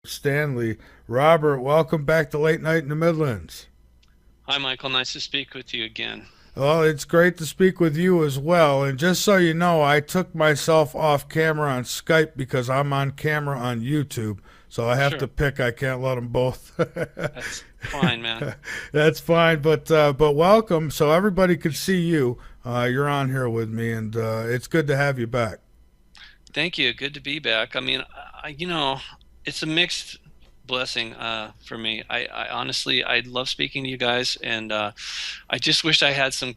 Stanley. Robert, welcome back to Late Night in the Midlands. Hi, Michael. Nice to speak with you again. Well, it's great to speak with you as well. And just so you know, I took myself off camera on Skype because I'm on camera on YouTube. So I have to Sure. pick. I can't let them both. That's fine, man. That's fine, but welcome. So everybody could see you. You're on here with me, and it's good to have you back. Thank you. Good to be back. I mean, it's a mixed blessing for me. I honestly, I love speaking to you guys, and I just wish I had some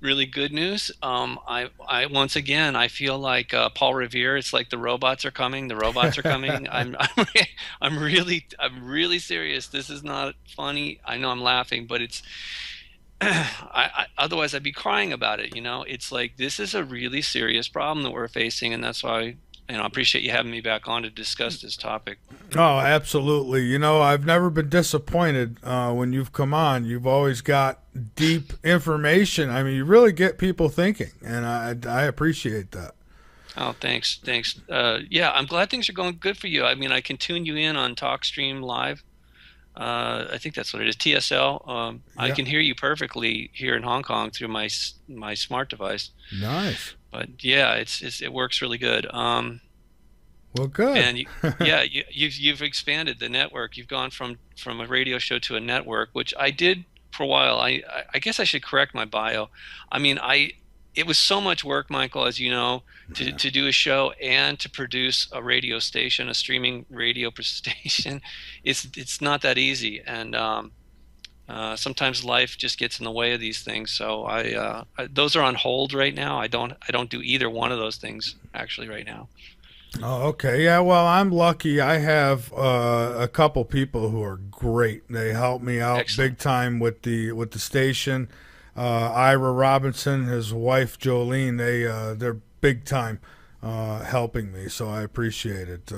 really good news. Once again, I feel like Paul Revere. It's like the robots are coming. The robots are coming. I'm really serious. This is not funny. I know I'm laughing, but it's otherwise I'd be crying about it. It's like this is a really serious problem that we're facing, and that's why, I appreciate you having me back on to discuss this topic. Oh, absolutely. You know, I've never been disappointed when you've come on. You've always got deep information. I mean, you really get people thinking, and I appreciate that. Oh, thanks. Yeah, I'm glad things are going good for you. I mean, I can tune you in on TalkStream Live. I think that's what it is, TSL. I Yeah, can hear you perfectly here in Hong Kong through my smart device. nice. But yeah, it works really good. Well, good. And yeah, you've expanded the network. You've gone from a radio show to a network, which I did for a while. I guess I should correct my bio. I mean, it was so much work, Michael, as you know, Yeah. to do a show and to produce a radio station, a streaming radio station. It's not that easy, and sometimes life just gets in the way of these things. So those are on hold right now. I don't do either one of those things actually right now. Oh, okay. Yeah, well, I'm lucky. I have a couple people who are great. They help me out Excellent. big time with the station. Ira Robinson, his wife Jolene, they're big time helping me. So I appreciate it.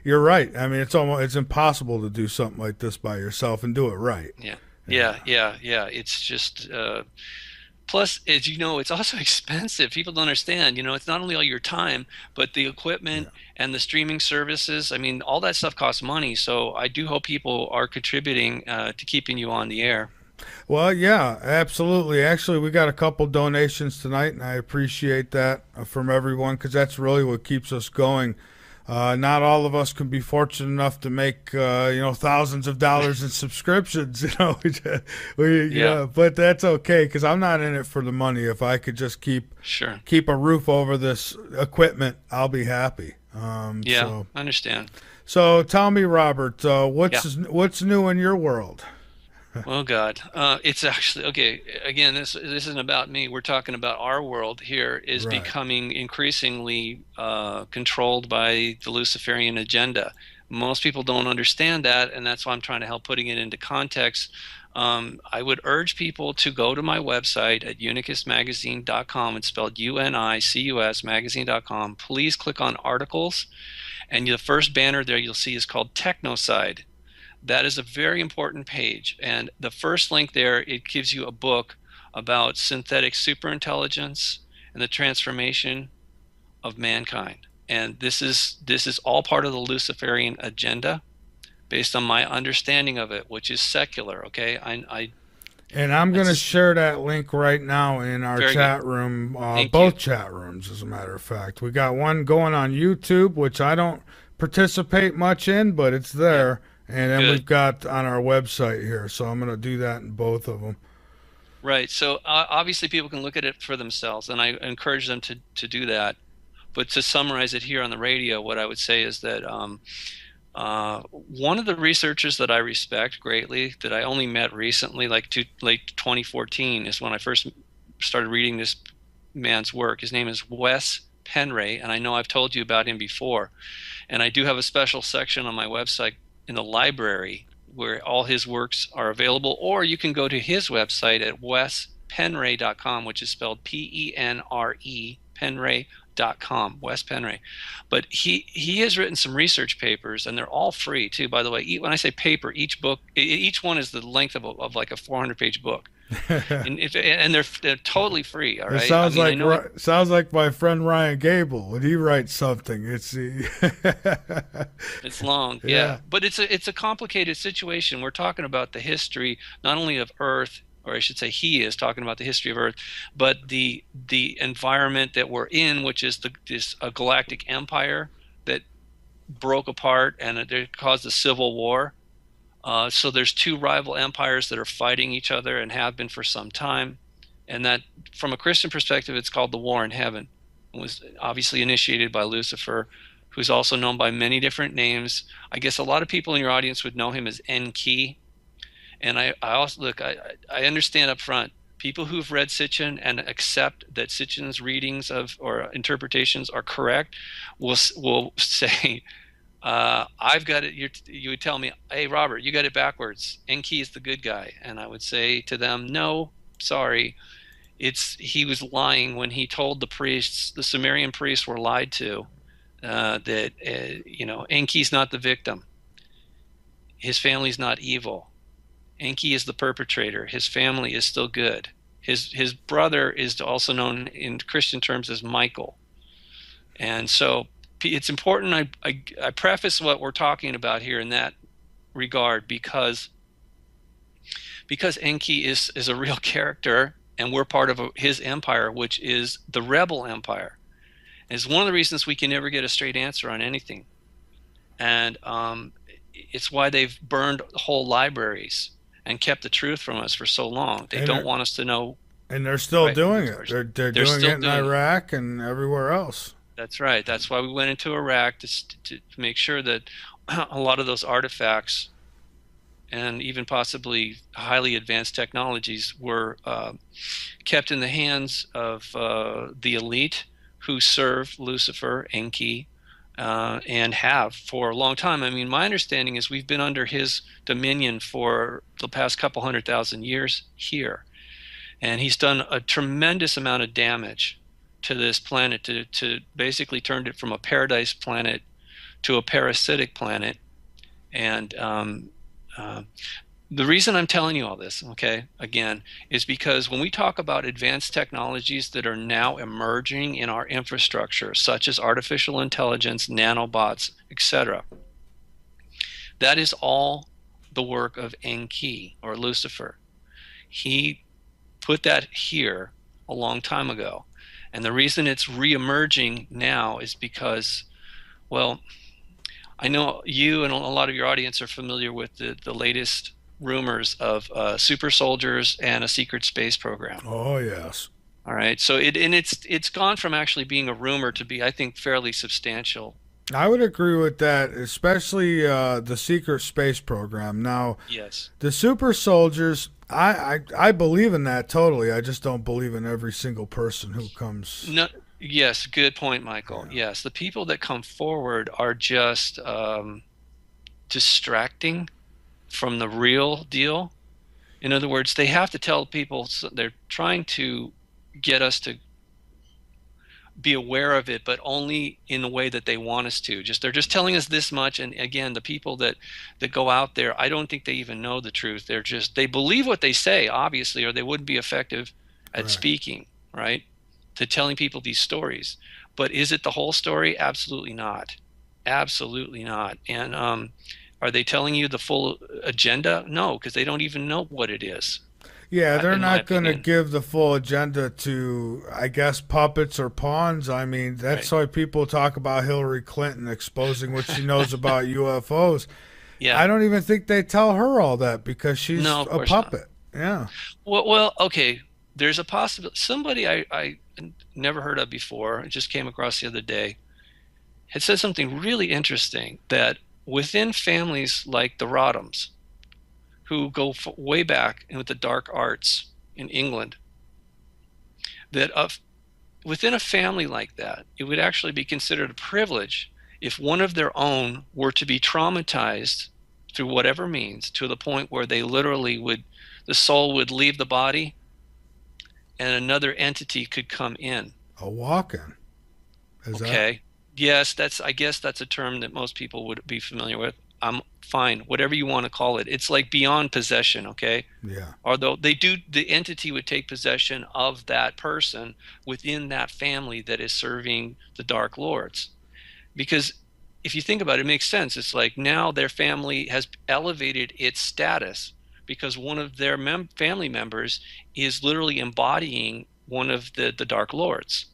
You're right. I mean, it's impossible to do something like this by yourself and do it right. Yeah. Yeah. Yeah. It's just plus, as you know, it's also expensive. People don't understand, it's not only all your time, but the equipment Yeah. and the streaming services. I mean, all that stuff costs money. So I do hope people are contributing to keeping you on the air. Well, yeah, absolutely. Actually, we got a couple donations tonight, and I appreciate that from everyone because that's really what keeps us going. Not all of us can be fortunate enough to make thousands of dollars in subscriptions. Yeah, But that's okay because I'm not in it for the money. If I could just sure. keep a roof over this equipment, I'll be happy. Yeah, I understand. So tell me, Robert, Yeah. what's new in your world? Oh God, it's actually okay. Again, this isn't about me. We're talking about our world here is Right. becoming increasingly controlled by the Luciferian agenda. Most people don't understand that, and that's why I'm trying to help putting it into context. I would urge people to go to my website at unicusmagazine.com. It's spelled UNICUS magazine.com. Please click on articles, and the first banner there you'll see is called Technocide. That is a very important page. And the first link there, it gives you a book about synthetic superintelligence and the transformation of mankind. And this is all part of the Luciferian agenda based on my understanding of it, which is secular. Okay, I And I'm going that's to just share that link right now in our very good. chat room, Thank you. both chat rooms, as a matter of fact. We got one going on YouTube, which I don't participate much in, but it's Yeah, there. And then we've good. got on our website here. So I'm going to do that in both of them. Right. So obviously people can look at it for themselves, and I encourage them to do that. But to summarize it here on the radio, what I would say is that one of the researchers that I respect greatly, that I only met recently, like late 2014, is when I first started reading this man's work. His name is Wes Penray, and I know I've told you about him before. And I do have a special section on my website in the library where all his works are available, or you can go to his website at wespenray.com, which is spelled Penre, penray.com, Wes Penray. But he has written some research papers, and they're all free too, by the way. When I say paper, each book, each one is the length of like a 400-page book. And they're totally free. All It right. I sounds mean, I like know sounds like my friend Ryan Gable when he writes something. It's it's long, yeah, yeah, but it's a complicated situation. We're talking about the history not only of Earth, or I should say, he is talking about the history of Earth, but the environment that we're in, which is this a galactic empire that broke apart and it caused a civil war. So there's two rival empires that are fighting each other and have been for some time, and that, from a Christian perspective, it's called the War in Heaven. It was obviously initiated by Lucifer, who's also known by many different names. I guess a lot of people in your audience would know him as Enki. And I also look, I understand up front, people who've read Sitchin and accept that Sitchin's readings of or interpretations are correct will say, I've got it. You would tell me, hey, Robert, you got it backwards. Enki is the good guy. And I would say to them, no, sorry. He was lying when he told the priests, the Sumerian priests were lied to, that, Enki's not the victim. His family's not evil. Enki is the perpetrator. His family is still good. His brother is also known in Christian terms as Michael. And so it's important I preface what we're talking about here in that regard, because Enki is a real character, and we're part of his empire, which is the rebel empire. And it's one of the reasons we can never get a straight answer on anything. And it's why they've burned whole libraries and kept the truth from us for so long. They and don't want us to know. and they're still Right from doing the it. source. They're They're doing it still in doing it. Iraq and everywhere else. That's right. That's why we went into Iraq to make sure that a lot of those artifacts and even possibly highly advanced technologies were kept in the hands of the elite who served Lucifer, Enki, and have for a long time. I mean, my understanding is we've been under his dominion for the past couple 100,000 years here. And he's done a tremendous amount of damage to this planet, to basically turned it from a paradise planet to a parasitic planet. And the reason I'm telling you all this, okay, again, is because when we talk about advanced technologies that are now emerging in our infrastructure, such as artificial intelligence, nanobots, etc., that is all the work of Enki, or Lucifer. He put that here a long time ago. And the reason it's re-emerging now is because, well, I know you and a lot of your audience are familiar with the latest rumors of super soldiers and a secret space program. Oh yes. All right, so it's gone from actually being a rumor to be, I think, fairly substantial. I would agree with that, especially the secret space program. Now, Yes. the super soldiers, I believe in that totally. I just don't believe in every single person who comes. No. Yes. Good point, Michael. Yeah. Yes, the people that come forward are just distracting from the real deal. In other words, they have to tell people, so they're trying to get us to be aware of it, but only in the way that they want us to. They're just telling us this much. And again, the people that go out there, I don't think they even know the truth. They believe what they say, obviously, or they wouldn't be effective at Right. speaking, right? To telling people these stories. But is it the whole story? Absolutely not. Absolutely not. And are they telling you the full agenda? No, because they don't even know what it is, Yeah, they're in my not going to opinion. give the full agenda to, I guess, puppets or pawns. I mean, that's Right. why people talk about Hillary Clinton exposing what she knows about UFOs. Yeah. I don't even think they tell her all that because No, she's of a course not. puppet. Yeah. Well, okay. There's a possibility. Somebody I never heard of before, I just came across the other day, had said something really interesting, that within families like the Rodhams, who go way back with the dark arts in England, that within a family like that, it would actually be considered a privilege if one of their own were to be traumatized through whatever means to the point where they literally the soul would leave the body and another entity could come in. A walk-in. Is that? Okay. Yes, I guess that's a term that most people would be familiar with. I'm fine, whatever you want to call it. It's like beyond possession, okay? Yeah. Although the entity would take possession of that person within that family that is serving the Dark Lords. Because if you think about it, it makes sense. It's like now their family has elevated its status because one of their family members is literally embodying one of the Dark Lords.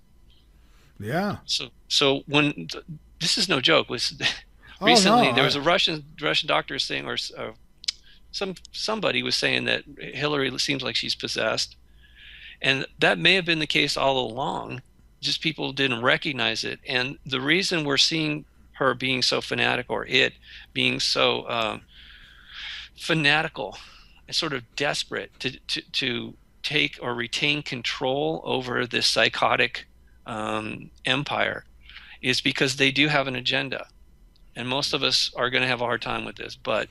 Yeah. So when this is no joke, was Oh no. recently there was a Russian doctor saying, or somebody was saying that Hillary seems like she's possessed, and that may have been the case all along. Just people didn't recognize it, and the reason we're seeing her being so fanatic, or it being so fanatical and sort of desperate to take or retain control over this psychotic empire, is because they do have an agenda. And most of us are going to have a hard time with this. But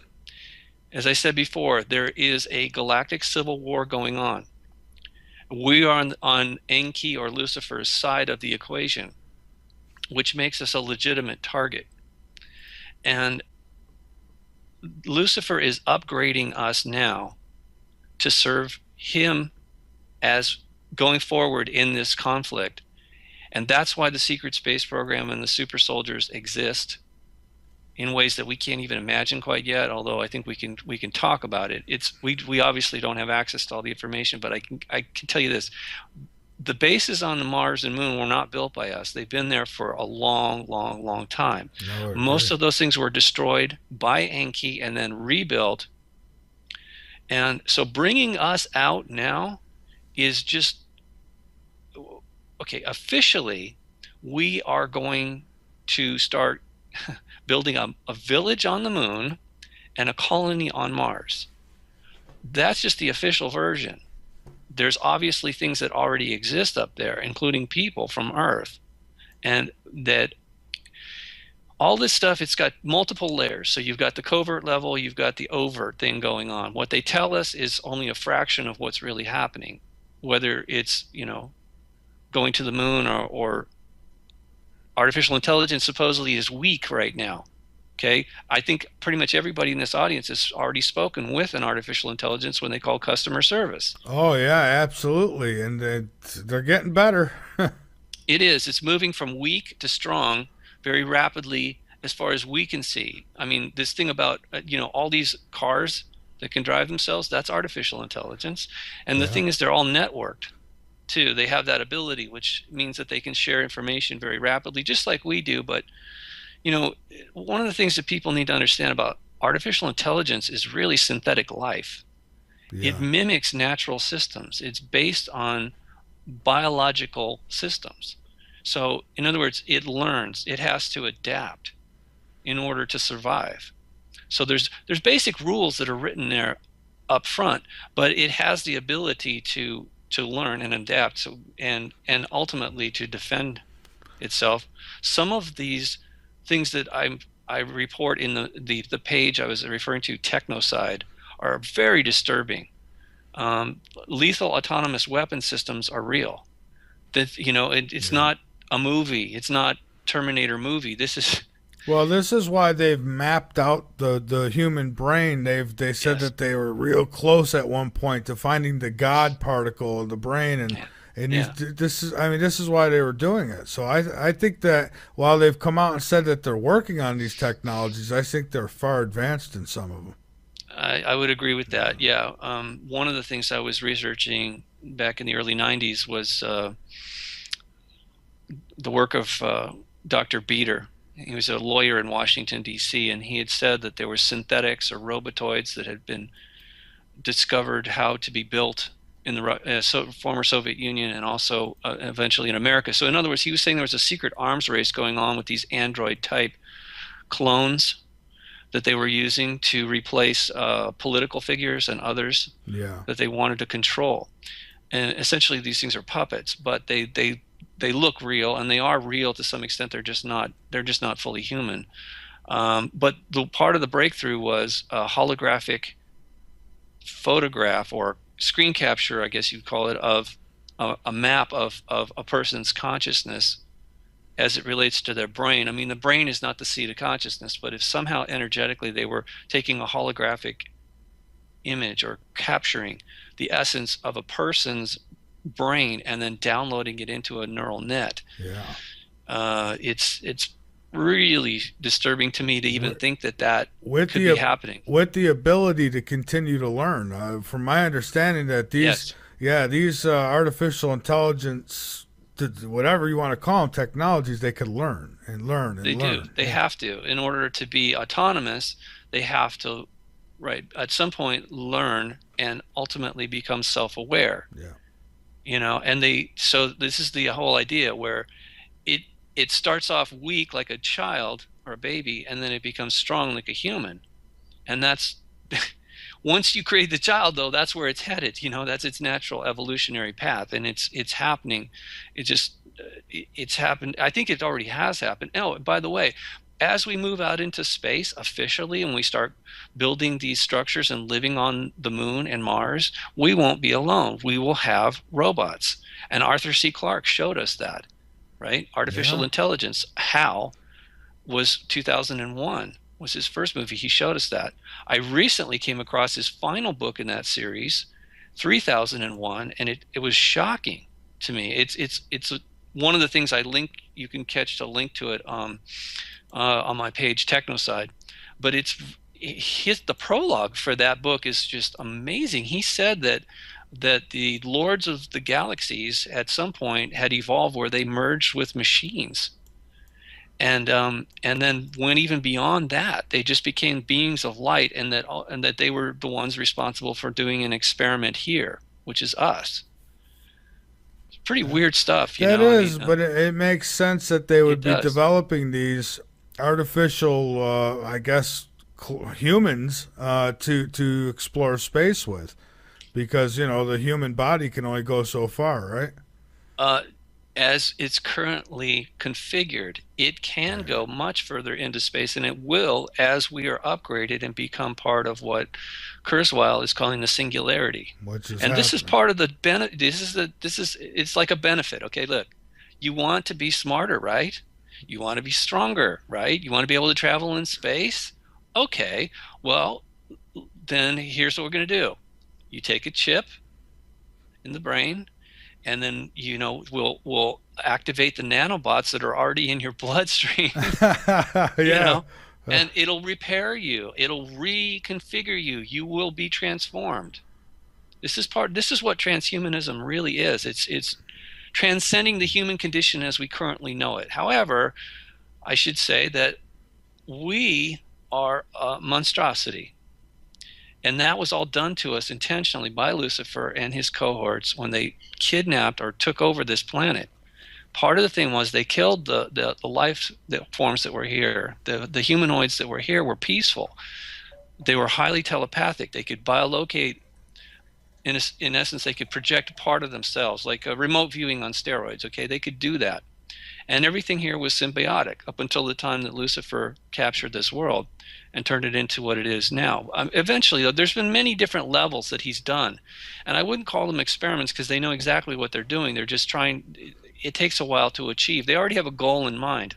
as I said before, there is a galactic civil war going on. We are on Enki or Lucifer's side of the equation, which makes us a legitimate target. And Lucifer is upgrading us now to serve him as going forward in this conflict. And that's why the secret space program and the super soldiers exist in ways that we can't even imagine quite yet, although I think we can talk about it. We obviously don't have access to all the information, but I can tell you this. The bases on the Mars and Moon were not built by us. They've been there for a long, long, long time. No, Most of those things were destroyed by Enki and then rebuilt. And so bringing us out now is just, okay, officially, we are going to start building a village on the moon and a colony on Mars. That's just the official version. There's obviously things that already exist up there, including people from Earth. And that all this stuff, it's got multiple layers. So you've got the covert level, you've got the overt thing going on. What they tell us is only a fraction of what's really happening, whether it's, going to the moon, or artificial intelligence supposedly is weak right now. Okay, I think pretty much everybody in this audience has already spoken with an artificial intelligence when they call customer service. Oh yeah, absolutely, and they're getting better. It is. It's moving from weak to strong very rapidly, as far as we can see. I mean, this thing about all these cars that can drive themselves, that's artificial intelligence. And the Yeah. thing is, they're all networked too. They have that ability, which means that they can share information very rapidly, just like we do. But one of the things that people need to understand about artificial intelligence is really synthetic life. It Yeah. mimics natural systems. It's based on biological systems. So, in other words, it learns. It has to adapt in order to survive. So there's basic rules that are written there up front, but it has the ability to learn and adapt, and ultimately to defend itself. Some of these things that I report in the page I was referring to, Technocide, are very disturbing. Lethal autonomous weapon systems are real. That it's Yeah. not a movie. It's not Terminator movie. This is Well, this is why they've mapped out the human brain. They said yes, that they were real close at one point to finding the God particle of the brain, and yeah, and yeah. this is why they were doing it. So I think that while they've come out and said that they're working on these technologies, I think they're far advanced in some of them. I would agree with that. Yeah. One of the things I was researching back in the early 90s was the work of Dr. Beater. He was a lawyer in Washington, D.C., and he had said that there were synthetics or robotoids that had been discovered how to be built in the former Soviet Union, and also eventually in America. So in other words, he was saying there was a secret arms race going on with these android type clones that they were using to replace political figures and others Yeah. that they wanted to control. And essentially these things are puppets, but they look real, and they are real to some extent. They're just not fully human. But the part of the breakthrough was a holographic photograph, or screen capture, I guess you'd call it, of a map of a person's consciousness as it relates to their brain. I mean, the brain is not the seat of consciousness, but if somehow energetically they were taking a holographic image or capturing the essence of a person's brain and then downloading it into a neural net, Yeah. it's really disturbing to me to even think that that With could be the happening. with the ability to continue to learn, from my understanding, that these Yes, yeah these artificial intelligence, whatever you want to call them, technologies, they could learn and learn they and do. learn. They Yeah. have to. In order to be autonomous, they have to, right, at some point learn and ultimately become self-aware. Yeah. And so this is the whole idea where it it starts off weak like a child or a baby, and then it becomes strong like a human. And that's once you create the child, though, that's where it's headed. That's its natural evolutionary path, and it's happening. It just it's happened. I think it already has happened. Oh, by the way, as we move out into space officially and we start building these structures and living on the moon and Mars, we won't be alone. We will have robots. And Arthur C. Clarke showed us that, right? Artificial Yeah. intelligence. HAL was 2001, was his first movie. He showed us that. I recently came across his final book in that series, 3001, and it was shocking to me. It's one of the things I link. You can catch the link to it on my page, Technoside. But the prologue for that book is just amazing. He said that the lords of the galaxies at some point had evolved where they merged with machines, and then went even beyond that. They just became beings of light, and that they were the ones responsible for doing an experiment here, which is us. It's pretty weird stuff, That I is, mean, but it makes sense that they it would be does. developing these artificial, I guess, humans, to explore space with, because the human body can only go so far, right? uh, as it's currently configured, it can Right. go much further into space, and it will as we are upgraded and become part of what Kurzweil is calling the singularity. Which is And this is happening. part of the benefit. It's like a benefit. Okay, look, you want to be smarter, right? You want to be stronger, right? You want to be able to travel in space. Okay, well, then here's what we're going to do. You take a chip in the brain, and then we'll activate the nanobots that are already in your bloodstream, you Yeah. know and it'll repair you, it'll reconfigure you, you will be transformed. This is what transhumanism really is. It's transcending the human condition as we currently know it. However, I should say that we are a monstrosity, and that was all done to us intentionally by Lucifer and his cohorts when they kidnapped or took over this planet. Part of the thing was they killed the life the forms that were here. The humanoids that were here were peaceful. They were highly telepathic. They could biolocate. In essence, they could project a part of themselves, like a remote viewing on steroids. Okay, they could do that, and everything here was symbiotic up until the time that Lucifer captured this world and turned it into what it is now. Eventually, though, there's been many different levels that he's done, and I wouldn't call them experiments because they know exactly what they're doing. They're just trying. It takes a while to achieve. They already have a goal in mind,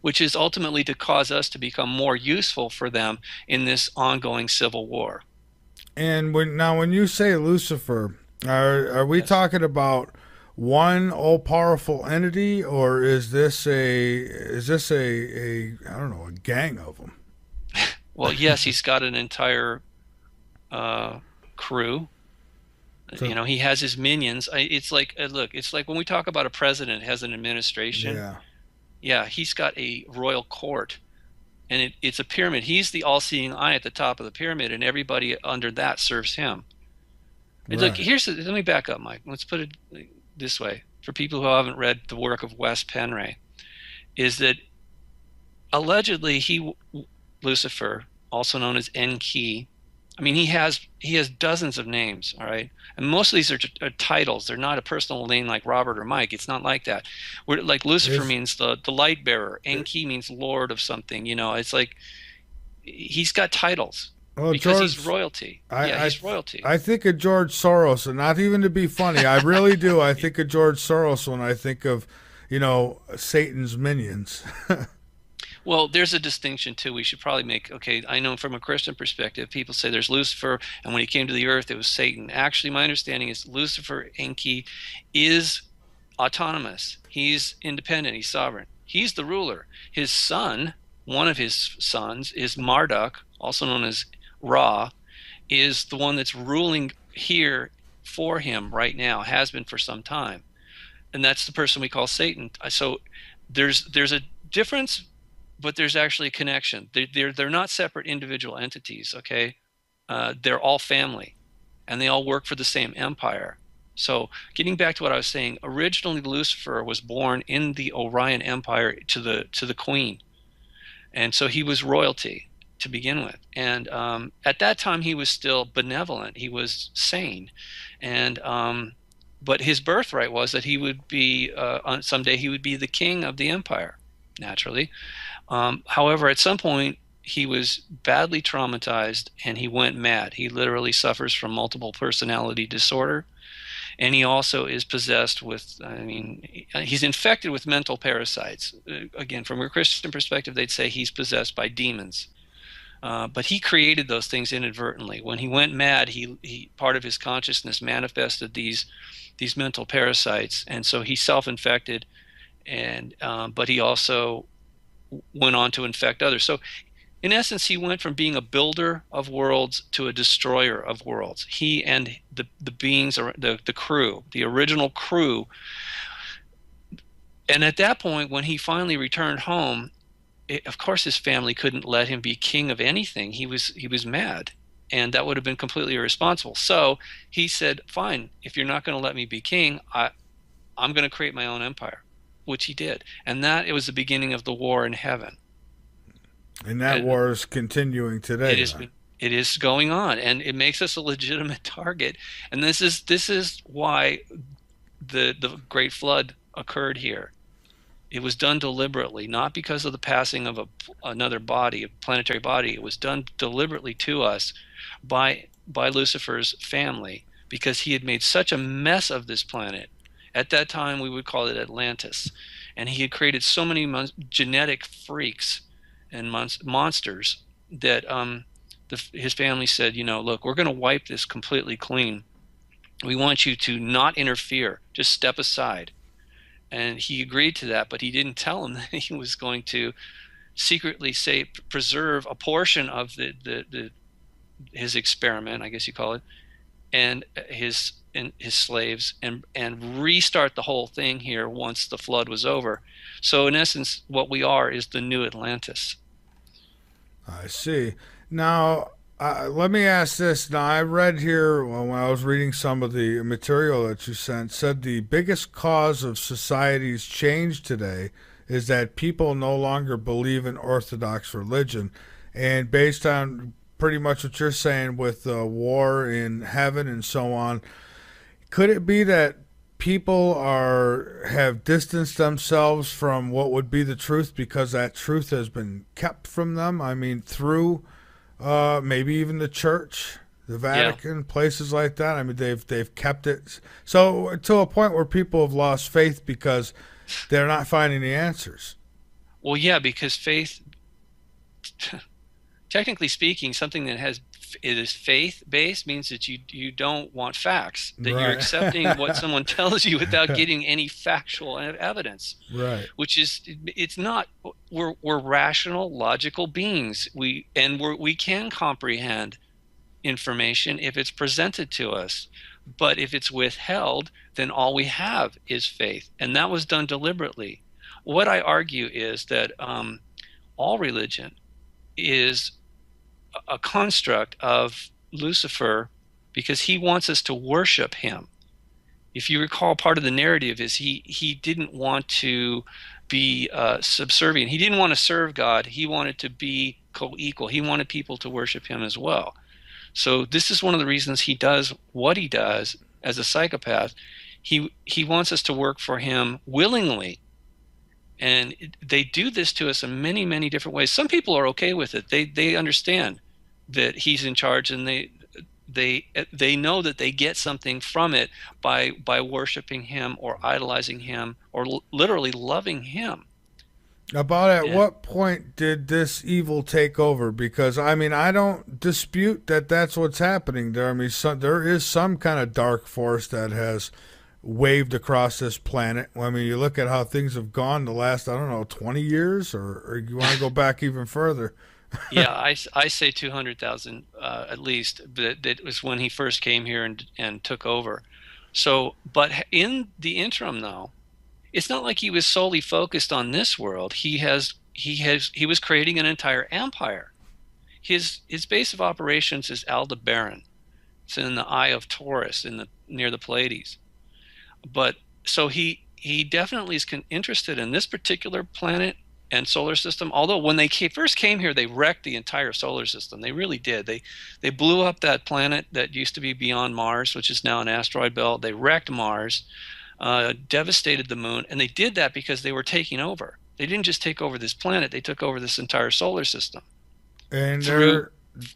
which is ultimately to cause us to become more useful for them in this ongoing civil war. And when you say Lucifer, are we Yes. talking about one all powerful entity, or is this a I don't know, a gang of them? Well, yes, he's got an entire crew. So He has his minions. It's like, look, it's like when we talk about a president has an administration. yeah, Yeah, he's got a royal court, and it's a pyramid. He's the all-seeing eye at the top of the pyramid, and everybody under that serves him. And look, right. let me back up, Mike. Let's put it this way for people who haven't read the work of Wes Penray, is that allegedly Lucifer, also known as Enki. I mean, he has dozens of names, all right, and most of these are titles. They're not a personal name like Robert or Mike. It's not like that. Where like Lucifer Is means the light bearer, Enki means Lord of something. It's like he's got titles well, because he's George. royalty. Yeah, I I he's royalty. I think of George Soros, and not even to be funny. I really do. I think of George Soros when I think of, Satan's minions. Well, there's a distinction too. We should probably make, okay, I know from a Christian perspective, people say there's Lucifer, and when he came to the earth, it was Satan. Actually, my understanding is Lucifer Enki is autonomous. He's independent. He's sovereign. He's the ruler. His son, one of his sons, is Marduk, also known as Ra, is the one that's ruling here for him right now, has been for some time. And that's the person we call Satan. So there's a difference, but there's actually a connection. They're not separate individual entities, okay? They're all family, and they all work for the same empire. So getting back to what I was saying, originally Lucifer was born in the Orion Empire to the queen, and so he was royalty to begin with. And at that time, he was still benevolent. He was sane, and but his birthright was that he would be someday he would be the king of the empire, naturally. However, at some point, he was badly traumatized and he went mad. He literally suffers from multiple personality disorder. And he also is possessed with, I mean, he's infected with mental parasites. Again, from a Christian perspective, they'd say he's possessed by demons. But he created those things inadvertently. When he went mad, he part of his consciousness manifested these mental parasites. And so he self-infected, and but he also went on to infect others. So in essence, he went from being a builder of worlds to a destroyer of worlds. He and the beings, or the crew, the original crew. And at that point, when he finally returned home, of course his family couldn't let him be king of anything. He was mad, and that would have been completely irresponsible. So he said, fine, if you're not going to let me be king, I'm going to create my own empire, which he did. And that it was the beginning of the war in heaven. And that war is continuing today. It is going on, and it makes us a legitimate target. And this is why the Great Flood occurred here. It was done deliberately, not because of the passing of another body, a planetary body. It was done deliberately to us by Lucifer's family, because he had made such a mess of this planet. At that time, we would call it Atlantis. And he had created so many genetic freaks and monsters that his family said, look, we're going to wipe this completely clean. We want you to not interfere. Just step aside. And he agreed to that, but he didn't tell him that he was going to secretly preserve a portion of his experiment, I guess you call it, and his slaves, and restart the whole thing here once the flood was over. So in essence, what we are is the new Atlantis. I see. Now, let me ask this. Now, I read here when I was reading some of the material that you sent, said the biggest cause of society's change today is that people no longer believe in Orthodox religion. And based on pretty much what you're saying with war in heaven and so on, could it be that people have distanced themselves from what would be the truth because that truth has been kept from them? I mean, through maybe even the church, the Vatican, yeah, places like that. I mean, they've kept it so to a point where people have lost faith because they're not finding the answers. Well, yeah, because faith, technically speaking, something that is faith-based means that you don't want facts, that right, you're accepting what someone tells you without getting any factual evidence. Right. Which is, it's not, we're rational, logical beings. We can comprehend information if it's presented to us. But if it's withheld, then all we have is faith. And that was done deliberately. What I argue is that all religion is a construct of Lucifer, because he wants us to worship him. If you recall, part of the narrative is he didn't want to be subservient. He didn't want to serve God. He wanted to be co-equal. He wanted people to worship him as well. So this is one of the reasons he does what he does as a psychopath. He wants us to work for him willingly. And they do this to us in many, many different ways. Some people are okay with it. They understand that he's in charge, and they know that they get something from it by worshiping him or idolizing him or literally loving him. About at And what point did this evil take over? Because I mean, I don't dispute that that's what's happening there. I mean, there is some kind of dark force that has waved across this planet. I mean, you look at how things have gone the last, I don't know, 20 years, or you want to go back even further. yeah, I say 200,000 at least. That was when he first came here and took over. So, but in the interim, though, it's not like he was solely focused on this world. He was creating an entire empire. His base of operations is Aldebaran. It's in the Eye of Taurus, in the near the Pleiades. But so he definitely is interested in this particular planet and solar system. Although when they first came here, they wrecked the entire solar system. They really did. They blew up that planet that used to be beyond Mars, which is now an asteroid belt. They wrecked Mars, devastated the moon, and they did that because they were taking over. They didn't just take over this planet; they took over this entire solar system And through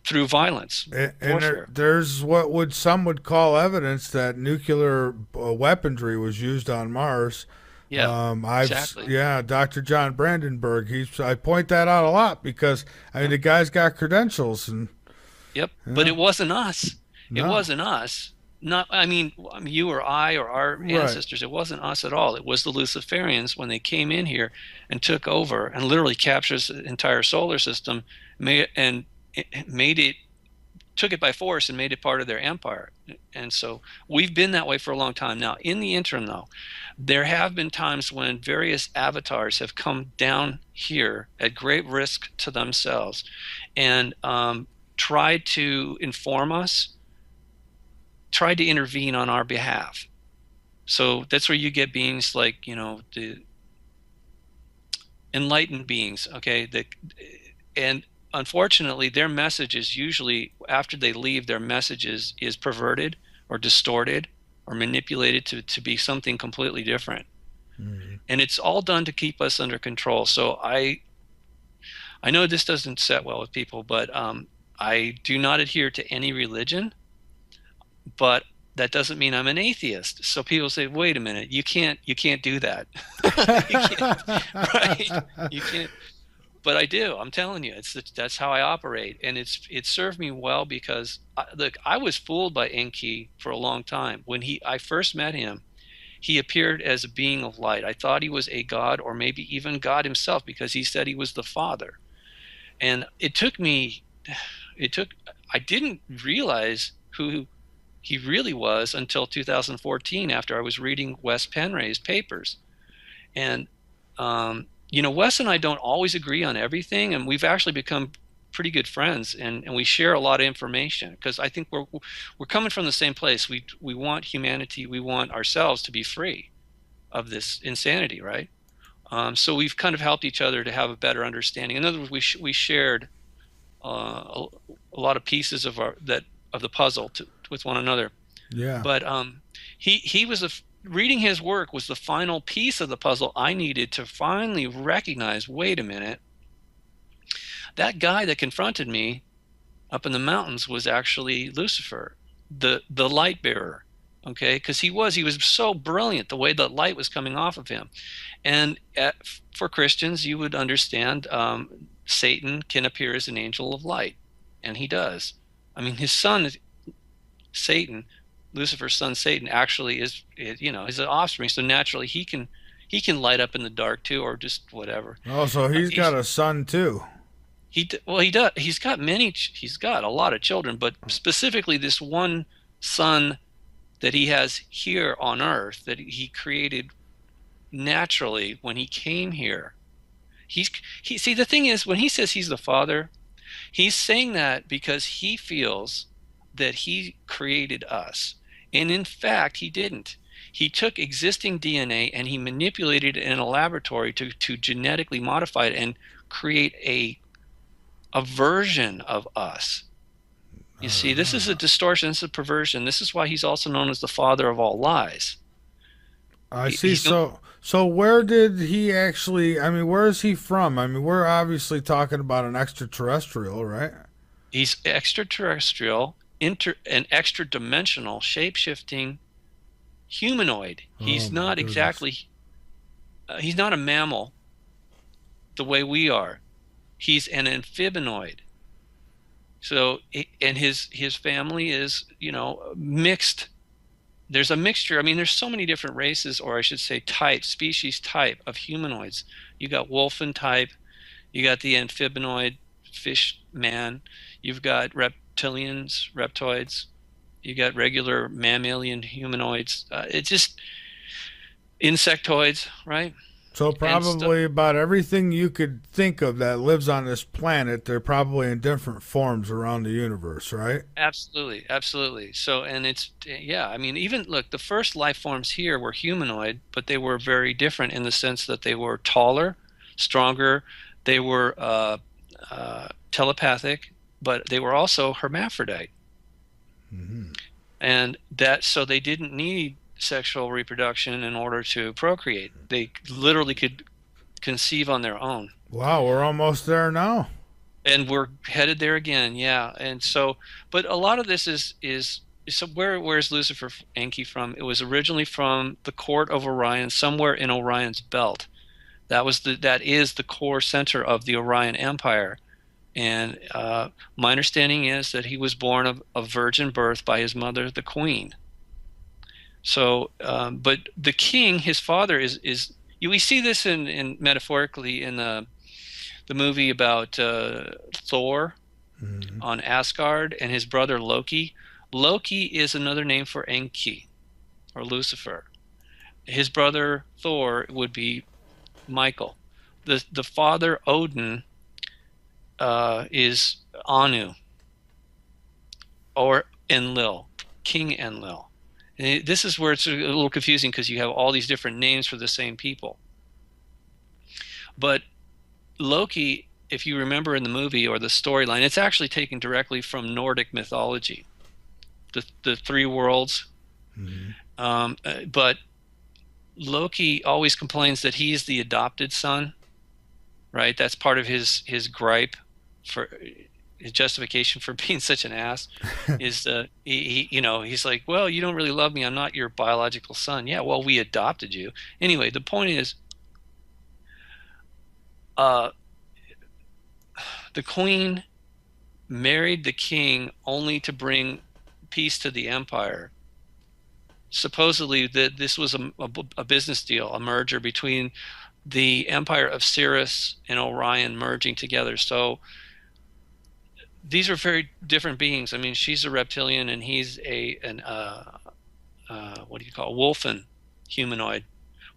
there, violence, warfare. there's what would some would call evidence that nuclear weaponry was used on Mars. Yeah, I've exactly. yeah, Dr. John Brandenburg. I point that out a lot because I mean the guy's got credentials and Yep, but yeah, it wasn't us. It no, wasn't us. Not, I mean, you or I or our right. ancestors. It wasn't us at all. It was the Luciferians when they came in here and took over and literally captured the entire solar system, made it, took it by force and made it part of their empire. And so we've been that way for a long time now. In the interim, though, there have been times when various avatars have come down here at great risk to themselves and tried to inform us, tried to intervene on our behalf. So that's where you get beings like, the enlightened beings, okay? And unfortunately, their messages usually, after they leave, their messages is perverted or distorted or manipulated to be something completely different. Mhm. And it's all done to keep us under control. So I know this doesn't set well with people, but I do not adhere to any religion, but that doesn't mean I'm an atheist. So people say, "Wait a minute, you can't do that." You can't, right? You can't. But I do. I'm telling you, that's how I operate, and it served me well because look, I was fooled by Enki for a long time. When I first met him, he appeared as a being of light. I thought he was a god or maybe even God himself because he said he was the Father. And it took, I didn't realize who he really was until 2014 after I was reading Wes Penray's papers. And, Wes and I don't always agree on everything, and we've actually become pretty good friends, and we share a lot of information because I think we're coming from the same place. We want humanity, we want ourselves to be free of this insanity, right? So we've kind of helped each other to have a better understanding. In other words, we shared a lot of pieces of the puzzle with one another. Yeah. But he was reading his work was the final piece of the puzzle I needed to finally recognize. Wait a minute, that guy that confronted me up in the mountains was actually Lucifer, the light bearer. Okay, because he was so brilliant the way the light was coming off of him. And for Christians, you would understand Satan can appear as an angel of light, and he does. I mean, his son, Satan, Lucifer's son, Satan, actually is an offspring. So naturally, he can light up in the dark too, or just whatever. Oh, so he's got a son too. Well, he does. He's got many. He's got a lot of children, but specifically this one son that he has here on Earth that he created naturally when he came here. He see, the thing is, when he says he's the father, he's saying that because he feels that he created us. And in fact, he didn't. He took existing DNA and he manipulated it in a laboratory to genetically modify it and create a version of us. You see, this is a distortion, this is a perversion. This is why he's also known as the father of all lies. I see. He's So where did he actually? I mean, where is he from? I mean, we're obviously talking about an extraterrestrial, right? he's extraterrestrial. an extra dimensional shape-shifting humanoid. Oh He's my not goodness. exactly he's not a mammal the way we are. He's an amphibanoid. So and his family is, mixed. There's a mixture. I mean, there's so many different races, or I should say type, species type of humanoids. You got wolfen type, you got the amphibanoid fish man, you've got reptilians, reptoids, you got regular mammalian humanoids. It's just insectoids, right? So And stuff. probably about everything you could think of that lives on this planet, they're probably in different forms around the universe, right? Absolutely, absolutely. So, and yeah, I mean, even look, the first life forms here were humanoid, but they were very different in the sense that they were taller, stronger, they were telepathic, but they were also hermaphrodite. Hmm. And so they didn't need sexual reproduction in order to procreate. They literally could conceive on their own. Wow, we're almost there now. And we're headed there again, yeah. And so, but a lot of this is so where's Lucifer Enki from? It was originally from the court of Orion, somewhere in Orion's belt. That is the core center of the Orion Empire. And my understanding is that he was born of virgin birth by his mother, the queen. So, but the king, his father, we see this in metaphorically in the movie about Thor Hmm. on Asgard and his brother Loki. Loki is another name for Enki or Lucifer. His brother Thor would be Michael. The father Odin is Anu or Enlil, King Enlil. And this is where it's a little confusing because you have all these different names for the same people. But Loki, if you remember in the movie or the storyline, it's actually taken directly from Nordic mythology, the three worlds. Hmm. But Loki always complains that he's the adopted son, right? That's part of his gripe for his justification for being such an ass is he's like, well, you don't really love me. I'm not your biological son. Yeah, well, we adopted you. Anyway, the point is, uh, the queen married the king only to bring peace to the empire. Supposedly, that this was a business deal, a merger between the empire of Sirius and Orion merging together. So these are very different beings. I mean, she's a reptilian and he's an what do you call wolfen humanoid,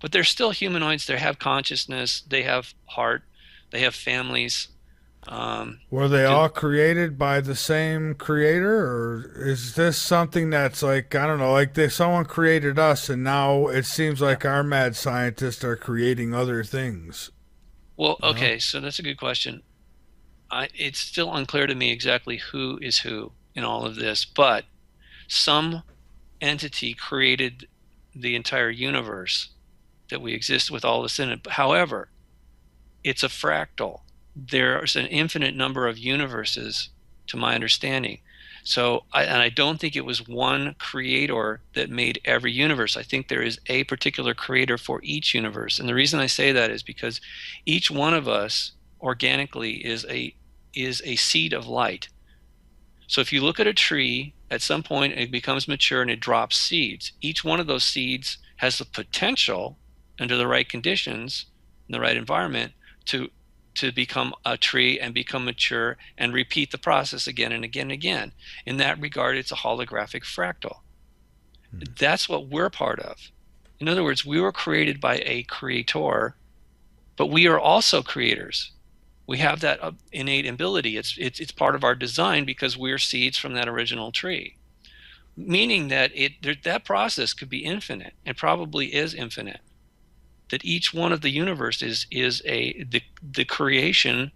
but they're still humanoids. They have consciousness. They have heart. They have families. Um, Were they do all created by the same creator, or is this something that's like, I don't know, like someone created us and now it seems yeah. like our mad scientists are creating other things, Well, you know? okay. So that's a good question. It's still unclear to me exactly who is who in all of this, but some entity created the entire universe that we exist with all this in it. However, it's a fractal. There's an infinite number of universes, to my understanding. So, and I don't think it was one creator that made every universe. I think there is a particular creator for each universe. And the reason I say that is because each one of us organically is a seed of light. So if you look at a tree, at some point it becomes mature and it drops seeds. Each one of those seeds has the potential, under the right conditions, in the right environment, to become a tree and become mature and repeat the process again and again and again. In that regard, it's a holographic fractal. Hmm. That's what we're part of. In other words, we were created by a creator, but we are also creators. We have that innate ability. It's part of our design because we're seeds from that original tree. Meaning that that process could be infinite and probably is infinite. That each one of the universe is the creation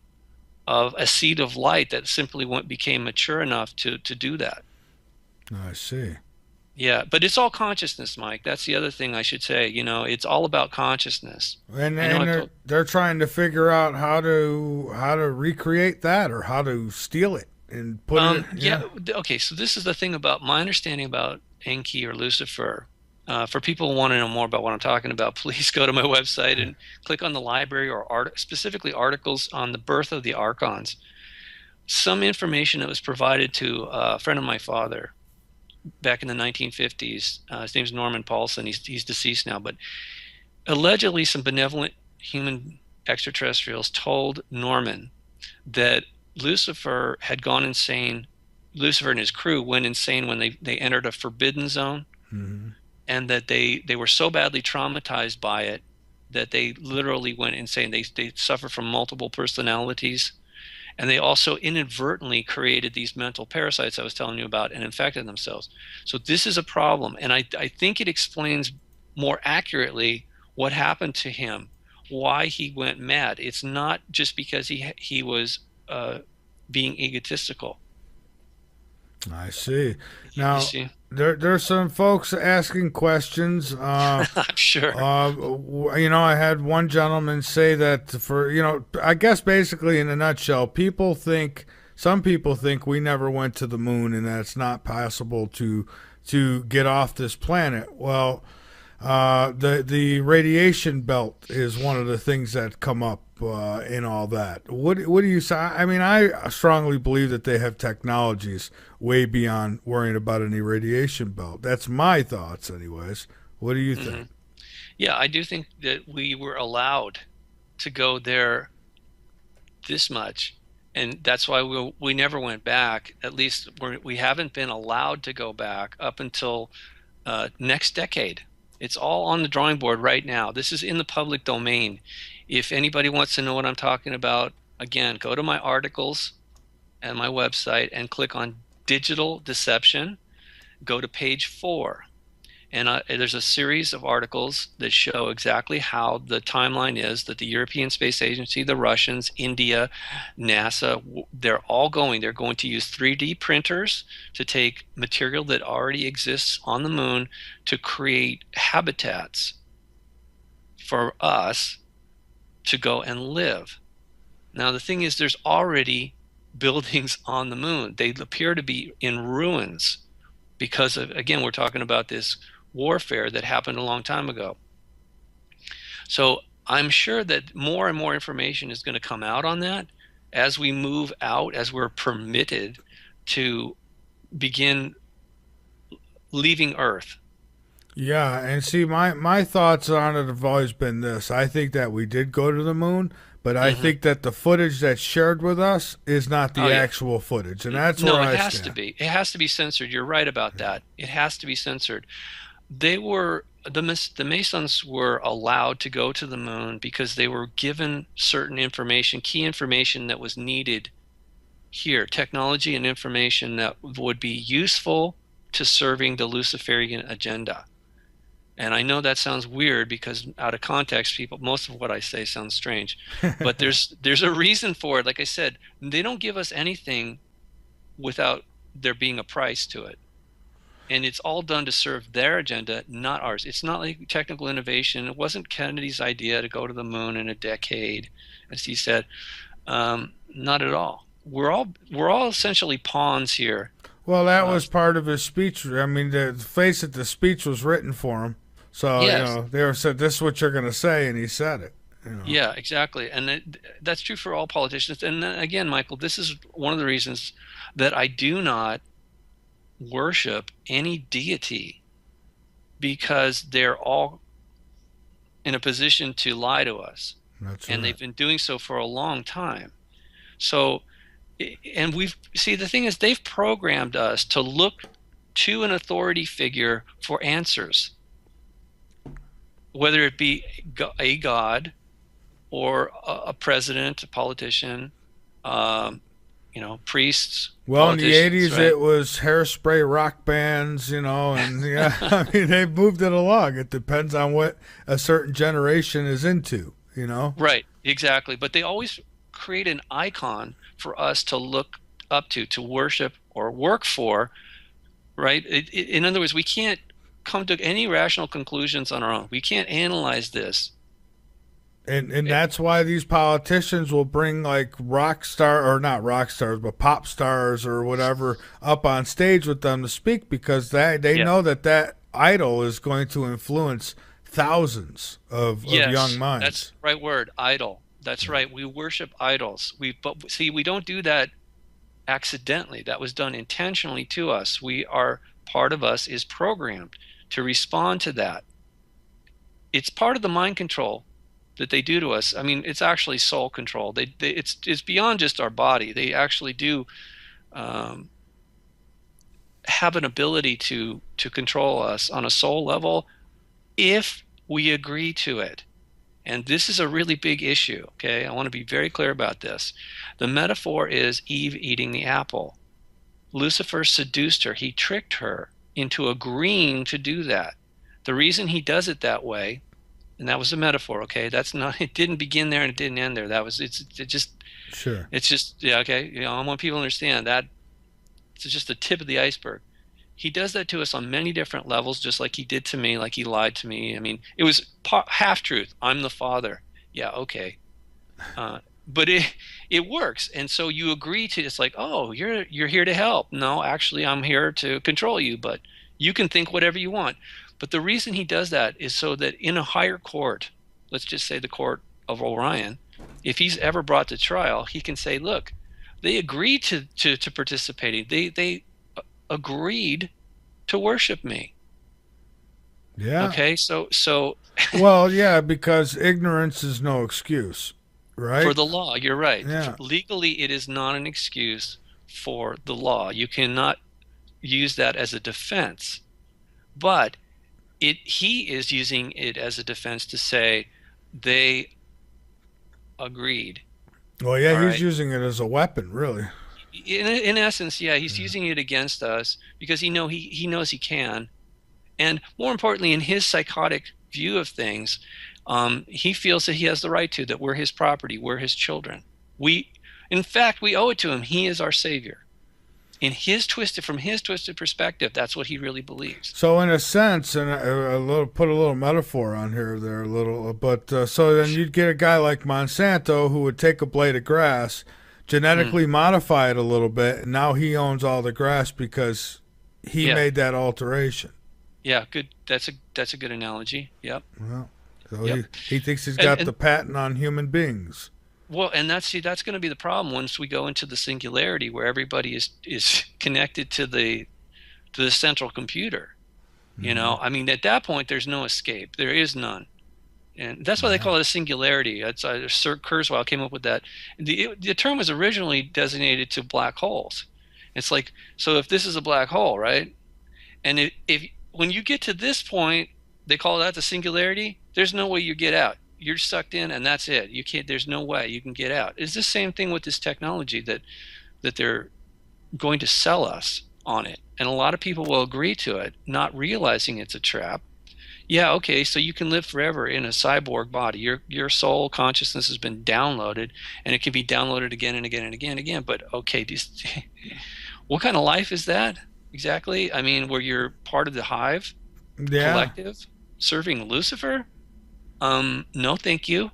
of a seed of light that simply became mature enough to do that. I see. Yeah, but it's all consciousness, Mike. That's the other thing I should say. It's all about consciousness. And I know and I've they're trying to figure out how to recreate that or how to steal it. and put it, Yeah. yeah. Okay. So this is the thing about my understanding about Enki or Lucifer. For people who want to know more about what I'm talking about, please go to my website and click on the library or specifically articles on the birth of the Archons. Some information that was provided to a friend of my father back in the 1950s. His name's Norman Paulson. He's deceased now, but allegedly some benevolent human extraterrestrials told Norman that Lucifer had gone insane. Lucifer and his crew went insane when they entered a forbidden zone, Hmm. and that they were so badly traumatized by it that they literally went insane. They suffered from multiple personalities, and they also inadvertently created these mental parasites I was telling you about and infected themselves. So this is a problem, and I think it explains more accurately what happened to him, why he went mad. It's not just because he was being egotistical. I see. You Now, see, there's some folks asking questions. I'm sure. I had one gentleman say that I guess basically in a nutshell, some people think we never went to the moon and that it's not possible to get off this planet. Well, the radiation belt is one of the things that come up in all that. What do you say? I mean, I strongly believe that they have technologies way beyond worrying about any radiation belt. That's my thoughts, anyways. What do you Hmm. think? Yeah, I do think that we were allowed to go there this much, and that's why we never went back. At least we haven't been allowed to go back up until next decade. It's all on the drawing board right now. This is in the public domain. If anybody wants to know what I'm talking about, again, go to my articles and my website and click on digital deception. Go to page 4. And there's a series of articles that show exactly how the timeline is that the European Space Agency, the Russians, India, NASA, they're all going. They're going to use 3D printers to take material that already exists on the moon to create habitats for us to go and live. Now, the thing is, there's already buildings on the moon. They appear to be in ruins because of, again, we're talking about this warfare that happened a long time ago. So I'm sure that more and more information is going to come out on that as we move out, as we're permitted to begin leaving Earth. Yeah, and see, my thoughts on it have always been this. I think that we did go to the moon, but I Hmm. think that the footage that's shared with us is not Oh the yeah. actual footage, and that's where No, it I has to stand. be. It has to be censored. You're right about that. It has to be censored. They were the Masons were allowed to go to the moon because they were given certain information, key information that was needed here, technology and information that would be useful to serving the Luciferian agenda. And I know that sounds weird because out of context, most of what I say sounds strange, but there's a reason for it. Like I said, they don't give us anything without there being a price to it. And it's all done to serve their agenda, not ours. It's not like technical innovation. It wasn't Kennedy's idea to go to the moon in a decade, as he said. Not at all. We're all essentially pawns here. Well, that Uh, was part of his speech. I mean, face it, the speech was written for him. So, yes, they were said, this is what you're going to say, and he said it. You know. yeah, exactly, and that's true for all politicians. And again, Michael, this is one of the reasons that I do not worship any deity because they're all in a position to lie to us, That's and right. they've been doing so for a long time. So, and the thing is, they've programmed us to look to an authority figure for answers, whether it be a god or a president, a politician, um, priests, Well, in the politicians, 80s, right? it was hairspray rock bands, and yeah, I mean, they've moved it along. It depends on what a certain generation is into. Right, exactly. But they always create an icon for us to look up to worship or work for, right? In other words, we can't come to any rational conclusions on our own. We can't analyze this And It, that's why these politicians will bring like rock star or not rock stars but pop stars or whatever up on stage with them to speak because they yeah. know that that idol is going to influence thousands of young Yes, that's minds. the right word, idol. That's right. We worship idols. But see, we don't do that accidentally. That was done intentionally to us. We are part of us is programmed to respond to that. It's part of the mind control that they do to us. I mean, it's actually soul control. It's beyond just our body. They actually do um, have an ability to control us on a soul level if we agree to it. And this is a really big issue, okay? I want to be very clear about this. The metaphor is Eve eating the apple. Lucifer seduced her. He tricked her into agreeing to do that. The reason he does it that way, and that was a metaphor, okay? That's not, it didn't begin there and it didn't end there. That was, Sure. it's just, yeah, okay. You know, I want people to understand that it's just the tip of the iceberg. He does that to us on many different levels, just like he did to me, like he lied to me. I mean, it was half truth. I'm the father. Yeah, okay. But it works, and so you agree to. It's like, oh, you're here to help. No, actually, I'm here to control you. But you can think whatever you want. But the reason he does that is so that in a higher court, let's just say the court of Orion, if he's ever brought to trial, he can say, look, they agreed to participating. They agreed to worship me. Yeah. Okay, so Well, yeah, because ignorance is no excuse, for right? the law, you're right. Yeah. Legally, it is not an excuse for the law. You cannot use that as a defense. But he is using it as a defense to say they agreed. Well, yeah, All he's right. using it as a weapon, really. In essence, yeah, he's Yeah. using it against us because he knows he can. And more importantly, in his psychotic view of things, he feels that he has the right to, that we're his property, we're his children. In fact, we owe it to him. He is our savior. From his twisted perspective, that's what he really believes. So, in a sense, and a little put a little metaphor on here, there a little, but so then you'd get a guy like Monsanto who would take a blade of grass, Mm, genetically modify it a little bit, and now he owns all the grass because he yeah, made that alteration. yeah, good. That's a good analogy. Yep, Well, so yep. he thinks he's And got and the patent on human beings. well, and that's going to be the problem once we go into the singularity where everybody is connected to the central computer. You Hmm. know, I mean, at that point, there's no escape. There is none. And that's why they Yeah. call it a singularity. That's Sir Kurzweil came up with that. The term was originally designated to black holes. It's like, so if this is a black hole, right? And if when you get to this point, they call that the singularity. There's no way you get out. You're sucked in, and that's it. You can't. There's no way you can get out. It's the same thing with this technology that they're going to sell us on it, and a lot of people will agree to it, not realizing it's a trap. Yeah, okay, so you can live forever in a cyborg body. Your soul consciousness has been downloaded, and it can be downloaded again and again and again and again. But okay, what kind of life is that exactly? I mean, where you're part of the hive Yeah. collective, serving Lucifer? No, thank you.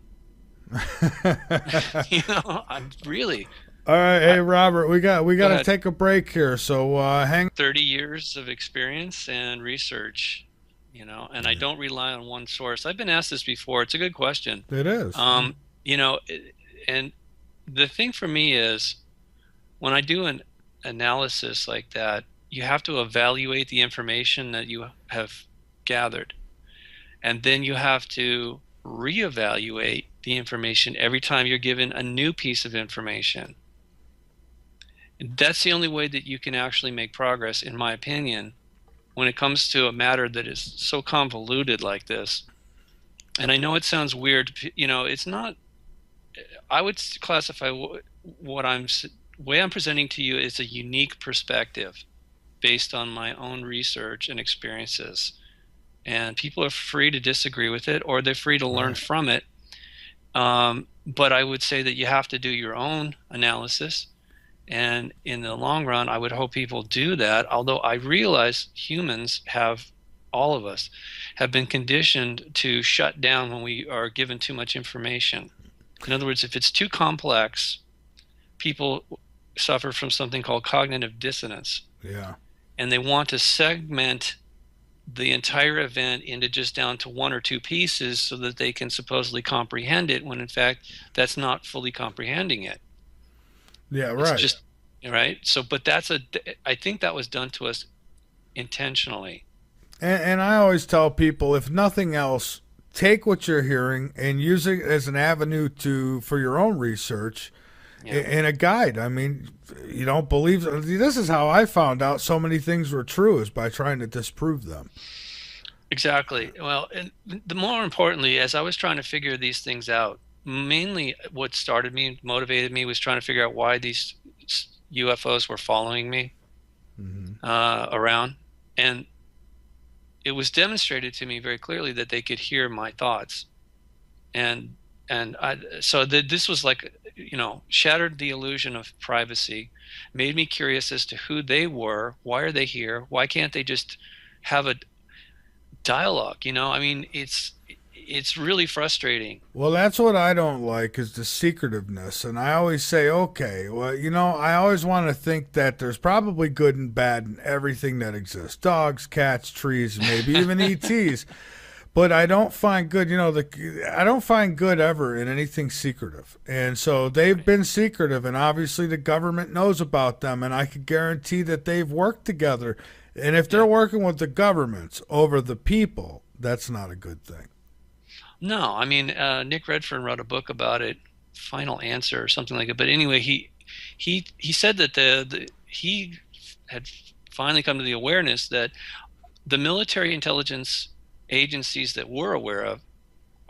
I'm really. All right, I, hey Robert, we Go got to ahead. take a break here. So hang. 30 years of experience and research, and I don't rely on one source. I've been asked this before. It's a good question. It is. Um, you know, and the thing for me is when I do an analysis like that, you have to evaluate the information that you have gathered, and then you have to reevaluate the information every time you're given a new piece of information. That's the only way that you can actually make progress, in my opinion, when it comes to a matter that is so convoluted like this. And I know it sounds weird, it's not. I would classify what way I'm presenting to you is a unique perspective based on my own research and experiences. And people are free to disagree with it, or they're free to learn Right. from it. But I would say that you have to do your own analysis. And in the long run, I would hope people do that. Although I realize humans have all of us, have been conditioned to shut down when we are given too much information. In other words, if it's too complex, people suffer from something called cognitive dissonance, Yeah. and they want to segment the entire event into just down to one or two pieces so that they can supposedly comprehend it, when in fact that's not fully comprehending it. Yeah, It's right. just right. So, but I think that was done to us intentionally. And I always tell people, if nothing else, take what you're hearing and use it as an avenue to for your own research Yeah, and a guide. I mean, you don't believe this is how I found out so many things were true, is by trying to disprove them. exactly. Well, and the more importantly, as I was trying to figure these things out, mainly what started me, motivated me, was trying to figure out why these UFOs were following me Hmm. around. And it was demonstrated to me very clearly that they could hear my thoughts. And so this was like, shattered the illusion of privacy, made me curious as to who they were, why are they here, why can't they just have a dialogue? I mean, it's really frustrating. Well, that's what I don't like, is the secretiveness. And I always say, okay, well, I always want to think that there's probably good and bad in everything that exists: dogs, cats, trees, maybe even ETs. But I don't find good, I don't find good ever in anything secretive. And so they've Right. been secretive, and obviously the government knows about them, and I can guarantee that they've worked together. And if they're Yeah. working with the governments over the people, that's not a good thing. No, I mean, Nick Redfern wrote a book about it, Final Answer or something like that. But anyway, he said that he had finally come to the awareness that the military intelligence agencies that we're aware of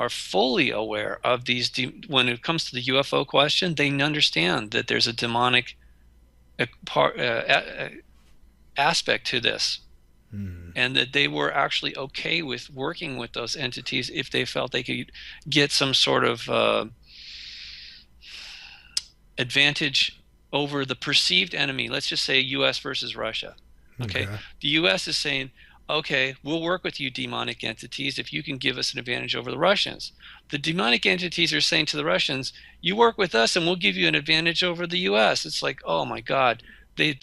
are fully aware of these. When it comes to the UFO question, they understand that there's a demonic part, aspect to this, Hmm. and that they were actually okay with working with those entities if they felt they could get some sort of advantage over the perceived enemy. Let's just say US versus Russia. Okay. Okay. The US is saying, okay, we'll work with you, demonic entities, if you can give us an advantage over the Russians. The demonic entities are saying to the Russians, you work with us and we'll give you an advantage over the US. It's like, oh my God, they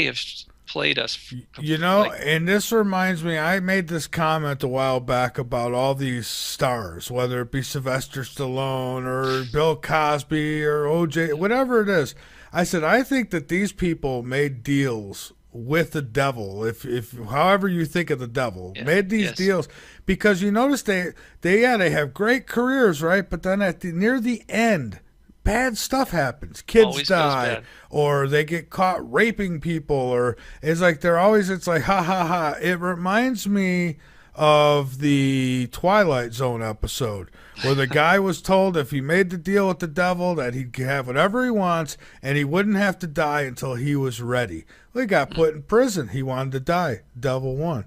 have played us like, And this reminds me, I made this comment a while back about all these stars, whether it be Sylvester Stallone or Bill Cosby or OJ, whatever it is. I said, I think that these people made deals with the devil, if however you think of the devil, yeah, made these yes, deals because you notice they have great careers, right? But then near the end, bad stuff happens. Kids always goes die, bad. or they get caught raping people, or it's like they're always, it's like, ha ha ha. It reminds me of the Twilight Zone episode where the guy was told if he made the deal with the devil that he'd have whatever he wants and he wouldn't have to die until he was ready. Well, he got put in prison. He wanted to die. Devil won.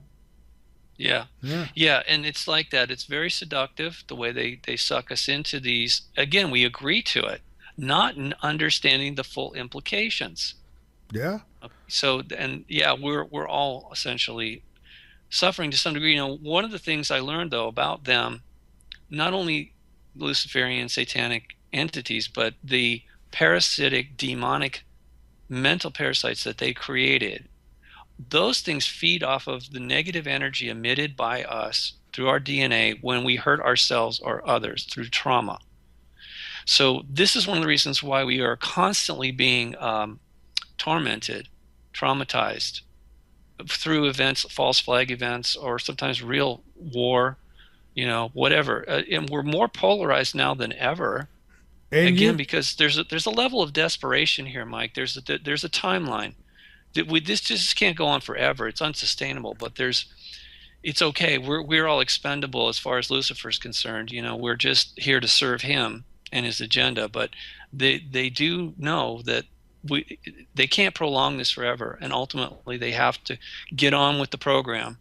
Yeah. Yeah. Yeah, and it's like that. It's very seductive the way they suck us into these. Again, we agree to it, not understanding the full implications. Yeah. So, and yeah, we're all essentially suffering to some degree. One of the things I learned though about them, not only Luciferian satanic entities, but the parasitic, demonic mental parasites that they created, those things feed off of the negative energy emitted by us through our DNA when we hurt ourselves or others through trauma. So this is one of the reasons why we are constantly being tormented, traumatized through events, false flag events, or sometimes real war, whatever. And we're more polarized now than ever. And Again, you, because there's a level of desperation here, Mike. There's a timeline. This just can't go on forever. It's unsustainable. But it's okay. We're all expendable as far as Lucifer's concerned. We're just here to serve him and his agenda. But they do know that they can't prolong this forever, and ultimately they have to get on with the program.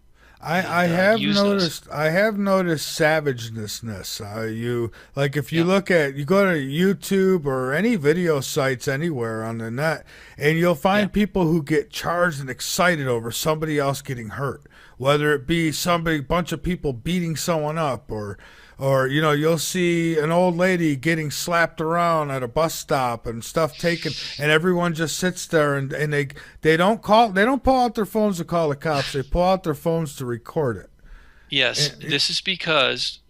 and use those. I have noticed savageness. You like if you Yeah, look at you go to YouTube or any video sites anywhere on the net, and you'll yeah, find people who get charged and excited over somebody else getting hurt, whether it be somebody bunch of people beating someone up or you know you'll see an old lady getting slapped around at a bus stop and stuff taken, and everyone just sits there and they don't pull out their phones to call the cops, they pull out their phones to record it. yes. And, This is because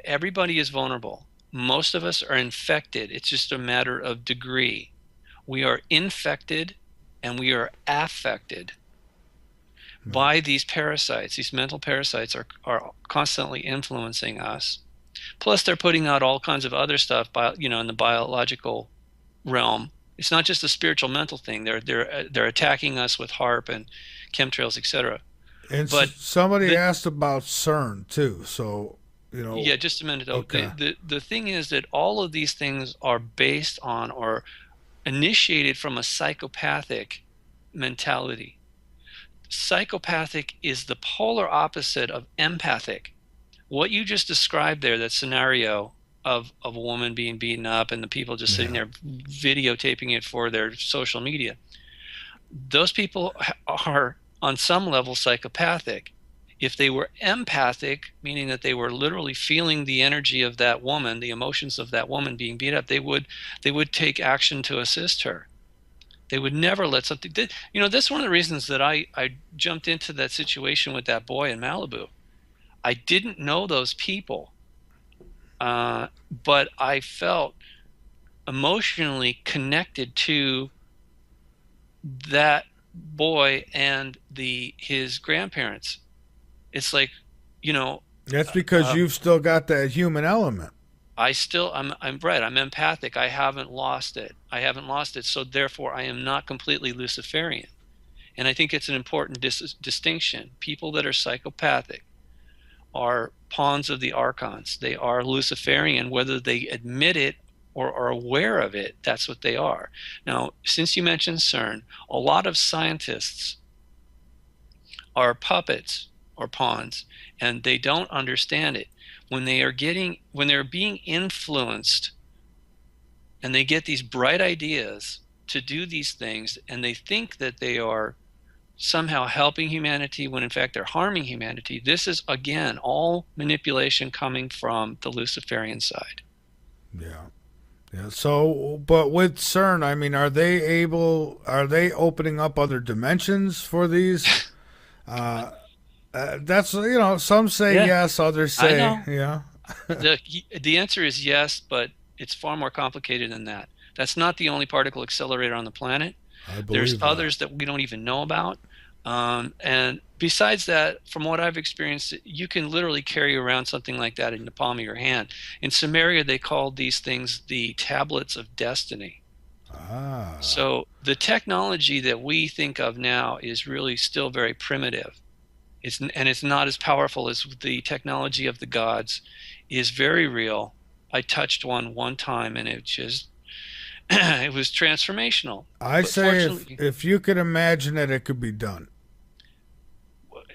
everybody is vulnerable. Most of us are infected. It's just a matter of degree. We are infected and we are affected by these parasites. These mental parasites are constantly influencing us. Plus, they're putting out all kinds of other stuff, in the biological realm. It's not just a spiritual mental thing. They're attacking us with HARP and chemtrails, etc. But somebody the asked about CERN too, so you know. yeah, just a minute though. Okay. The thing is that all of these things are based on or initiated from a psychopathic mentality. Psychopathic is the polar opposite of empathic. What you just described there, that scenario of a woman being beaten up and the people just sitting Yeah. there videotaping it for their social media, those people are on some level psychopathic. If they were empathic, meaning that they were literally feeling the energy of that woman, the emotions of that woman being beat up, they would take action to assist her. They would never let something. That's one of the reasons that I jumped into that situation with that boy in Malibu. I didn't know those people, but I felt emotionally connected to that boy and his grandparents. It's like, you know, That's because uh, you've still got that human element. I'm Brett. I'm empathic. I haven't lost it. I haven't lost it. So therefore, I am not completely Luciferian. And I think it's an important distinction. People that are psychopathic are pawns of the Archons. They are Luciferian, whether they admit it or are aware of it. That's what they are. Now, since you mentioned CERN, a lot of scientists are puppets or pawns, and they don't understand it. When they're being influenced and they get these bright ideas to do these things, and they think that they are somehow helping humanity when in fact they're harming humanity. This is again all manipulation coming from the Luciferian side. Yeah. Yeah. So, but with CERN, I mean, are they opening up other dimensions for these? Uh, that's, you know, some say Yeah, yes, others I say, know. yeah. the the answer is yes, but it's far more complicated than that. That's not the only particle accelerator on the planet. I There's believe that. others that we don't even know about. And besides that, from what I've experienced, you can literally carry around something like that in the palm of your hand. In Samaria, they called these things the tablets of destiny. Ah, So the technology that we think of now is really still very primitive. It's not as powerful as the technology of the gods. Is very real. I touched one time, and it just it was transformational. I But say fortunately, if you could imagine it, it could be done.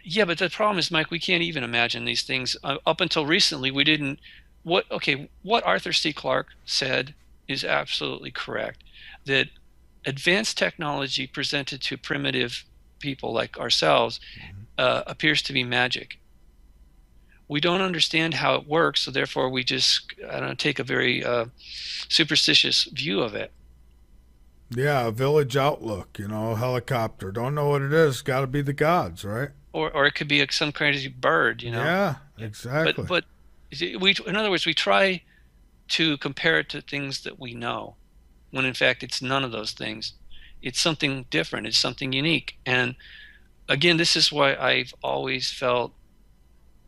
yeah, but the problem is, Mike, we can't even imagine these things. Up until recently, we didn't. What Arthur C. Clarke said is absolutely correct. That advanced technology presented to primitive people like ourselves appears to be magic. We don't understand how it works, so therefore we just, I don't know, take a very superstitious view of it. Yeah, a village outlook, you know, helicopter. Don't know what it is. Got to be the gods, right? Or it could be some crazy bird. Yeah, But exactly. but in other words, we try to compare it to things that we know, when in fact it's none of those things. It's something different. It's something unique. And again, this is why I've always felt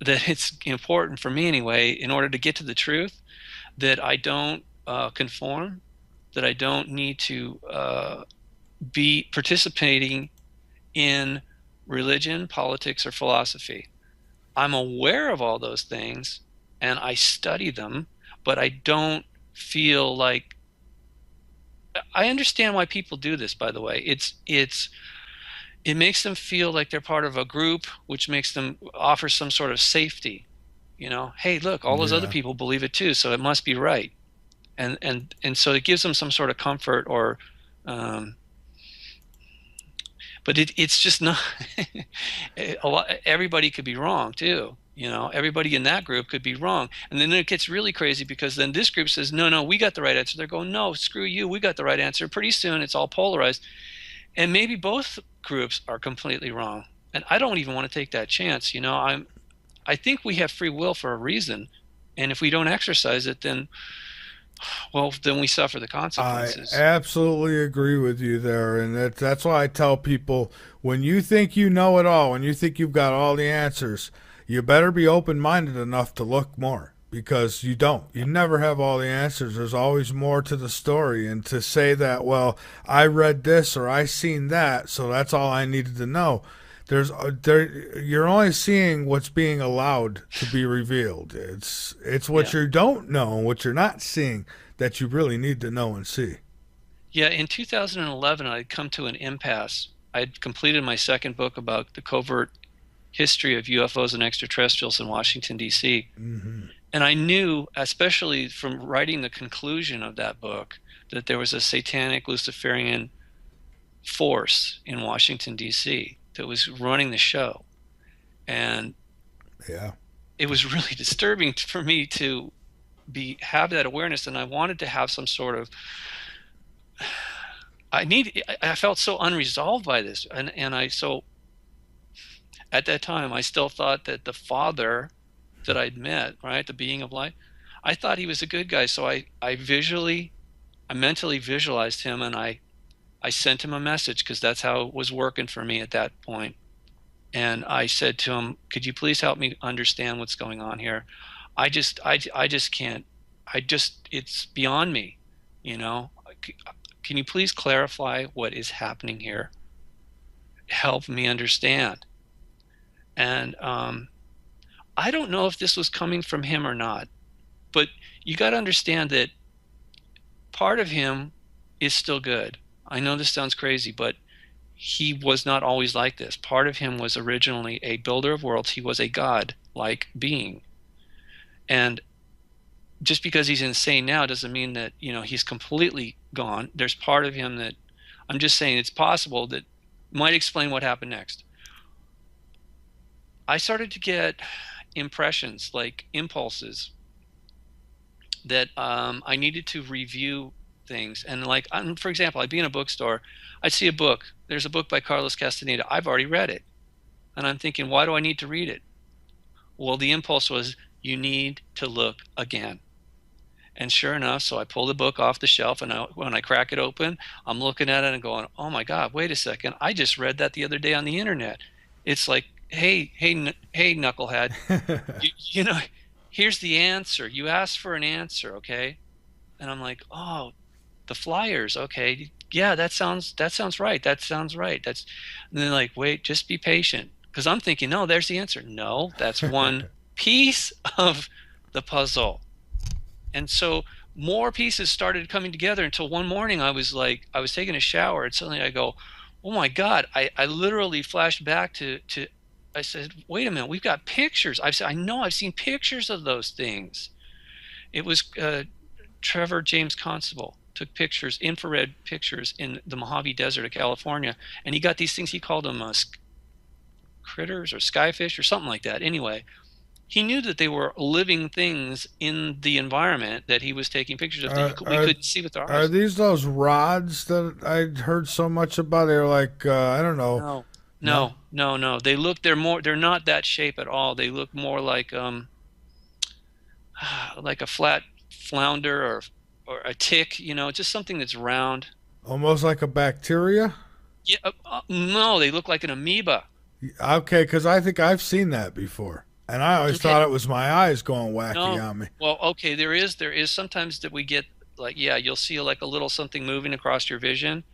that it's important for me anyway, in order to get to the truth, that I don't conform, that I don't need to be participating in religion, politics, or philosophy. I'm aware of all those things and I study them, but I don't feel like I understand why people do this, by the way. It's It makes them feel like they're part of a group, which makes them offer some sort of safety. Hey, look, all those other Yeah. people believe it too, so it must be right. And so it gives them some sort of comfort, or um, but it's just not. A lot, everybody could be wrong too. Everybody in that group could be wrong, and then it gets really crazy, because then this group says, no, no, we got the right answer. They're going, no, screw you, we got the right answer. Pretty soon it's all polarized, and maybe both groups are completely wrong, and I don't even want to take that chance. I think we have free will for a reason, and if we don't exercise it, then, well, then we suffer the I consequences. absolutely agree with you there. And that's why I tell people, when you think you know it all, when you think you've got all the answers, you better be open minded enough to look more, because you don't. You never have all the answers. There's always more to the story. And to say that, well, I read this or I seen that, so that's all I needed to know. You're only seeing what's being allowed to be revealed. It's what Yeah. you don't know, what you're not seeing, that you really need to know and see. Yeah, in 2011, I'd come to an impasse. I'd completed my second book about the covert history of UFOs and extraterrestrials in Washington, D.C. Hmm. And I knew, especially from writing the conclusion of that book, that there was a satanic Luciferian force in Washington, D.C. that was running the show. And Yeah. it was really disturbing for me to have that awareness. And I wanted to have some sort of, I felt so unresolved by this. So at that time, I still thought that the father that I'd met, right, the being of light, I thought he was a good guy. So I mentally visualized him, and I sent him a message, because that's how it was working for me at that point. And I said to him, could you please help me understand what's going on here? I just can't, it's beyond me, you know? Can you please clarify what is happening here? Help me understand. And I don't know if this was coming from him or not, but you got to understand that part of him is still good. I know this sounds crazy, but he was not always like this. Part of him was originally a builder of worlds. He was a god-like being. And just because he's insane now doesn't mean that, he's completely gone. There's part of him that, I'm just saying, it's possible that might explain what happened next. I started to get impressions, like impulses, that I needed to review things. And like, for example, I'd be in a bookstore, I'd see a book. There's a book by Carlos Castaneda. I've already read it. And I'm thinking, why do I need to read it? Well, the impulse was, you need to look again. And sure enough, so I pull the book off the shelf, and when I crack it open, I'm looking at it and going, oh my God, wait a second. I just read that the other day on the internet. It's like, hey, knucklehead, you know, here's the answer. You asked for an answer, okay? And I'm like, oh, the flyers, okay. Yeah, that sounds right. That sounds right. And then like, wait, just be patient. Because I'm thinking, no, there's the answer. No, that's one piece of the puzzle. And so more pieces started coming together, until one morning I was taking a shower, and suddenly I go, oh my God, I literally flashed back to I said, wait a minute, we've got pictures. I know I've seen pictures of those things. It was Trevor James Constable took pictures, infrared pictures, in the Mojave Desert of California, and he got these things. He called them critters or skyfish or something like that. Anyway, he knew that they were living things in the environment that he was taking pictures of, that Are, we are couldn't see with our are eyes. these those rods that I heard so much about? They're like, I don't know. No, No. no, no, no. They're not that shape at all. They look more like like a flat flounder, or a tick, just something that's round. Almost like a bacteria. Yeah, no, they look like an amoeba. Okay, because I think I've seen that before, and I always Okay, thought it was my eyes going wacky no, on me. well, okay, there is sometimes that we get, like, yeah, you'll see like a little something moving across your vision.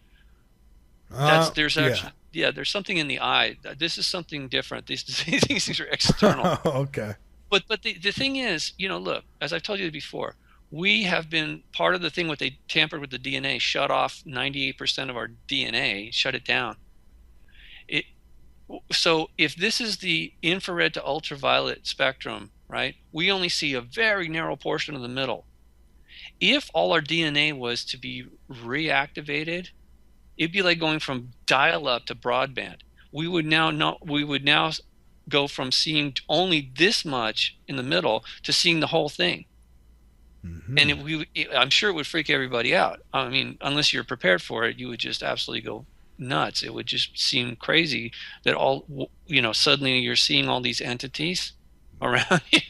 There's Yeah. actually, yeah, there's something in the eye. This is something different. These things are external. Okay. But the thing is, look, as I've told you before, we have been part of the thing. What they tampered with the DNA, shut off 98% of our DNA, shut it down. It, so if this is the infrared to ultraviolet spectrum, right, we only see a very narrow portion of the middle. If all our DNA was to be reactivated, it'd be like going from dial-up to broadband. We would now go from seeing only this much in the middle to seeing the whole thing. And Hmm. I'm sure it would freak everybody out. I mean, unless you're prepared for it, you would just absolutely go nuts. It would just seem crazy that suddenly you're seeing all these entities around you,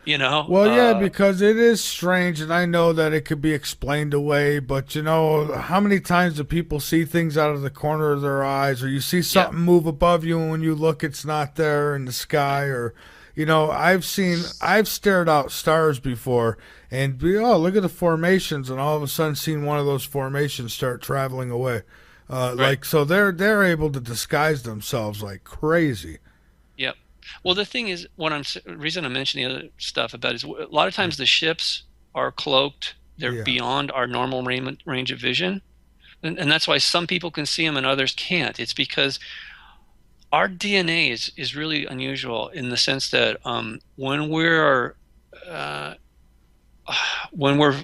you know? Well, yeah, because it is strange, and I know that it could be explained away, but how many times do people see things out of the corner of their eyes, or you see Yeah, something move above you, and when you look, it's not there in the sky, or, I've stared out stars before, and oh, look at the formations, and all of a sudden seen one of those formations start traveling away. right. So they're able to disguise themselves like crazy. Yep. Well, the thing is, reason I mention the other stuff about is a lot of times the ships are cloaked. They're Yeah. beyond our normal range of vision. And that's why some people can see them and others can't. It's because our DNA is really unusual in the sense that uh, when we're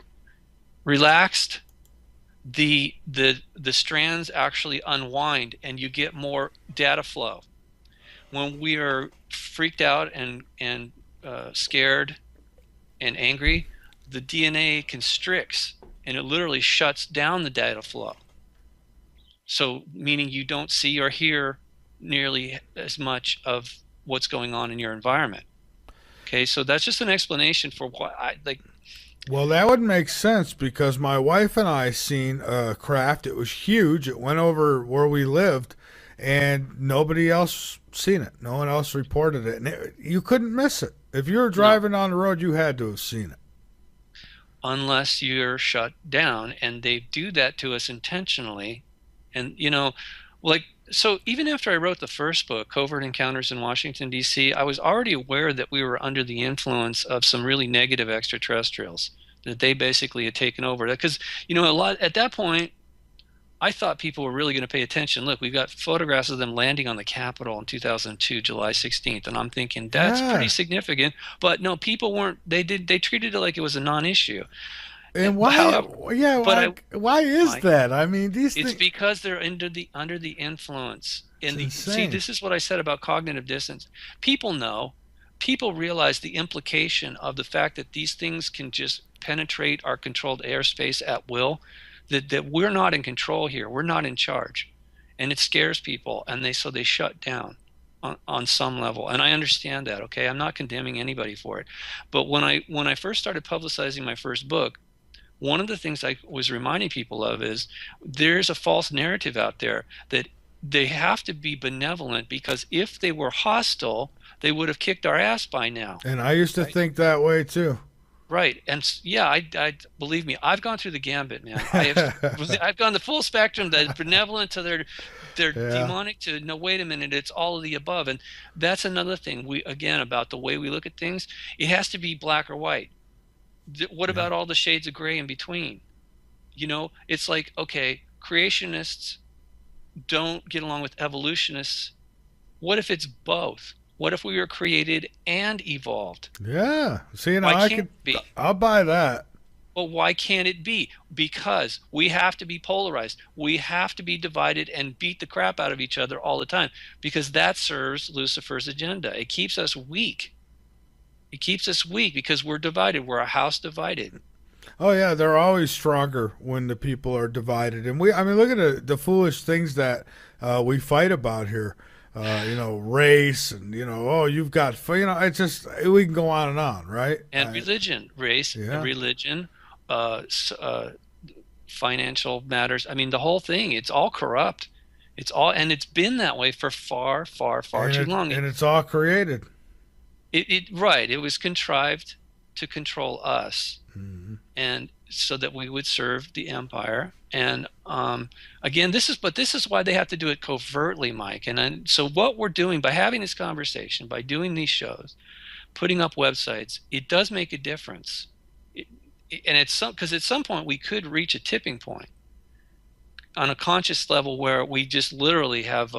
relaxed, the strands actually unwind and you get more data flow. When we are freaked out and scared and angry, the DNA constricts and it literally shuts down the data flow. So, meaning you don't see or hear nearly as much of what's going on in your environment. Okay, so that's just an explanation for why I like. Well, that would make sense because my wife and I seen a craft. It was huge. It went over where we lived, and nobody else seen it. No one else reported it, and you couldn't miss it. If you were No, driving on the road, you had to have seen it. unless you're shut down, and they do that to us intentionally. And like, so even after I wrote the first book, Covert Encounters in Washington, D.C., I was already aware that we were under the influence of some really negative extraterrestrials, that they basically had taken over. Because, a lot at that point, I thought people were really going to pay attention. Look, we've got photographs of them landing on the Capitol in 2002, July 16th, and I'm thinking that's pretty Yeah. significant. But no, people weren't. They treated it like it was a non-issue. And why? However, Yeah. but Why is Mike, that? I mean, these it's things. because they're under the influence. It's And see, insane. this is what I said about cognitive dissonance. People know, people realize the implication of the fact that these things can just penetrate our controlled airspace at will, that we're not in control here. We're not in charge. And it scares people, and they shut down on some level. And I understand that, okay? I'm not condemning anybody for it. But when I first started publicizing my first book, one of the things I was reminding people of is there's a false narrative out there that they have to be benevolent because if they were hostile, they would have kicked our ass by now. And I used to Right. think that way too. Right. And yeah, I believe me, I've gone through the gambit, man. I've gone the full spectrum, the benevolent to their Yeah. demonic to no, wait a minute, it's all of the above. And that's another thing we again about the way we look at things. It has to be black or white. What Yeah. about all the shades of gray in between? It's like, okay, creationists don't get along with evolutionists. What if it's both? What if we were created and evolved? Yeah. See, Why now I can't could. it be? I'll buy that. Well, why can't it be? Because we have to be polarized. We have to be divided and beat the crap out of each other all the time because that serves Lucifer's agenda. It keeps us weak. It keeps us weak because we're divided. We're a house divided. Oh yeah, they're always stronger when the people are divided. And I mean, look at the foolish things that we fight about here. Race and oh, you've got it's just we can go on, right? And religion, race, Yeah, religion, uh, financial matters. I mean, the whole thing, it's all corrupt. And it's been that way for far, far, far and too it long. and it's all created. Right. It was contrived to control us Hmm. and so that we would serve the empire. And again, this is why they have to do it covertly, Mike. So what we're doing by having this conversation, by doing these shows, putting up websites, it does make a difference. And because at some point we could reach a tipping point on a conscious level where we just literally have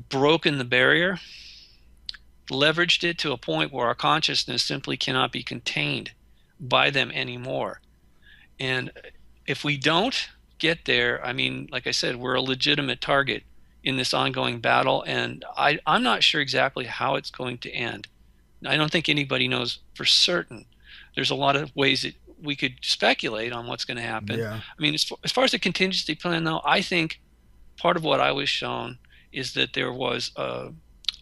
broken the barrier, leveraged it to a point where our consciousness simply cannot be contained by them anymore. And if we don't get there, I mean, like I said, we're a legitimate target in this ongoing battle, and I'm not sure exactly how it's going to end. I don't think anybody knows for certain. There's a lot of ways that we could speculate on what's going to happen. Yeah. I mean, as far as the contingency plan, though, I think part of what I was shown is that there was a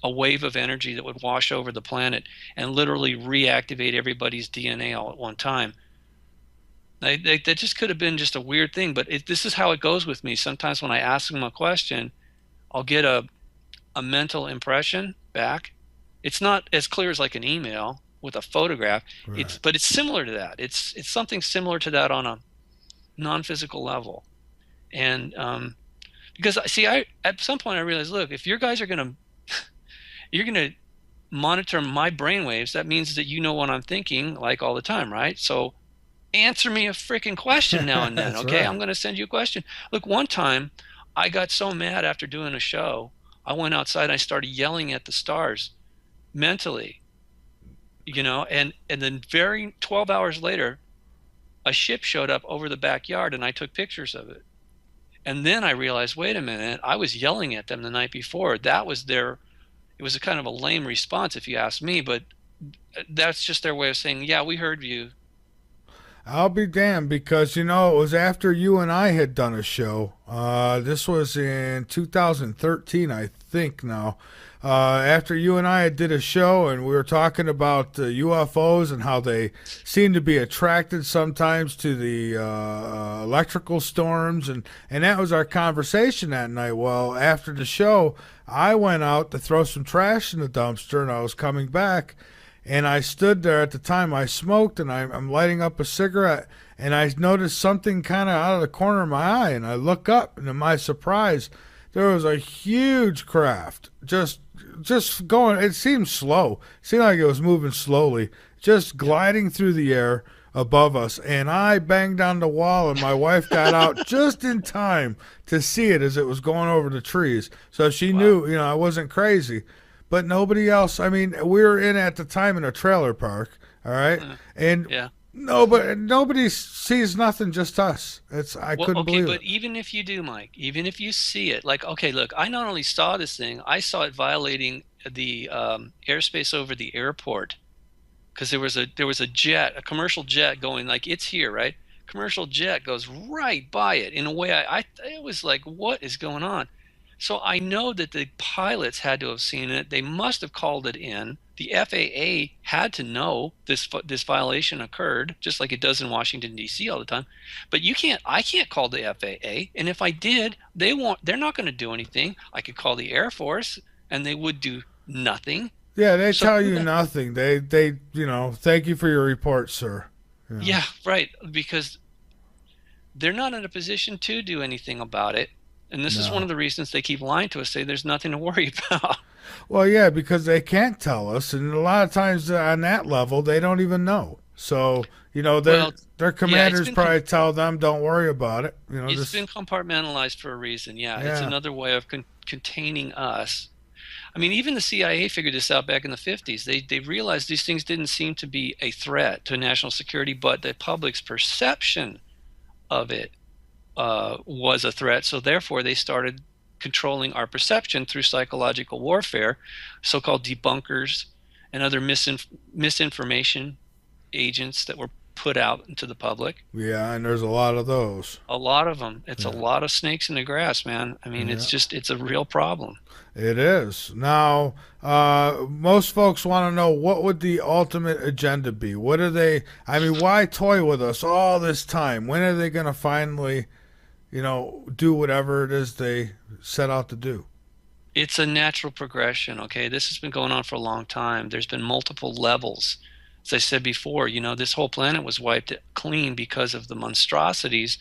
wave of energy that would wash over the planet and literally reactivate everybody's DNA all at one time. That just could have been just a weird thing, but this is how it goes with me. Sometimes when I ask them a question, I'll get a mental impression back. It's not as clear as like an email with a photograph. Right. But it's similar to that. It's something similar to that on a non-physical level. And because see, I at some point I realized, look, if your guys are gonna you're gonna monitor my brainwaves, that means that you know what I'm thinking like all the time, right? So answer me a freaking question now and then, That's okay? right. I'm going to send you a question. Look, one time I got so mad after doing a show, I went outside and I started yelling at the stars mentally, and then very 12 hours later, a ship showed up over the backyard and I took pictures of it. And then I realized, wait a minute, I was yelling at them the night before. It was a kind of a lame response if you ask me, but that's just their way of saying, yeah, we heard you. I'll be damned because it was after you and I had done a show. This was in 2013, I think. Now, after you and I did a show, and we were talking about UFOs and how they seem to be attracted sometimes to the electrical storms, and that was our conversation that night. Well, after the show, I went out to throw some trash in the dumpster, and I was coming back. And I stood there at the time. I smoked, and I'm lighting up a cigarette, and I noticed something kind of out of the corner of my eye. And I look up, and to my surprise, there was a huge craft just going. It seemed slow. It seemed like it was moving slowly, just gliding through the air above us. And I banged on the wall, and my wife got out just in time to see it as it was going over the trees. So she Wow. knew, I wasn't crazy, but nobody else. I mean, we were in at the time in a trailer park, all right, Uh, and yeah. nobody sees nothing, just us. I Well, couldn't okay, believe but it. even if you do, Mike, even if you see it, like, okay, look, I not only saw this thing, I saw it violating the airspace over the airport because there was a jet, a commercial jet going like it's here, right? Commercial jet goes right by it in a way I it was like, what is going on? So I know that the pilots had to have seen it. They must have called it in. The FAA had to know this violation occurred, just like it does in Washington D.C. all the time. But I can't call the FAA, and if I did, they're not going to do anything. I could call the Air Force, and they would do nothing. Yeah, they So tell you nothing. They thank you for your report, sir. yeah, right, because they're not in a position to do anything about it. And this is one No. of the reasons they keep lying to us, say there's nothing to worry about. Well, yeah, because they can't tell us, and a lot of times on that level, they don't even know. So Well, their yeah, commanders probably tell them, "Don't worry about it." it's Just been compartmentalized for a reason. Yeah, it's yeah, another way of containing us. I mean, even the CIA figured this out back in the 50s. They realized these things didn't seem to be a threat to national security, but the public's perception of it was a threat. So therefore, they started controlling our perception through psychological warfare, so-called debunkers and other misinformation agents that were put out into the public. yeah, and there's a lot of those. A lot of them. It's a Yeah, lot of snakes in the grass, man. I mean, yeah. it's a real problem. It is. Now, most folks want to know what would the ultimate agenda be? What are they? I mean, why toy with us all this time? When are they going to finally, do whatever it is they set out to do? It's a natural progression, okay? This has been going on for a long time. There's been multiple levels. As I said before, this whole planet was wiped clean because of the monstrosities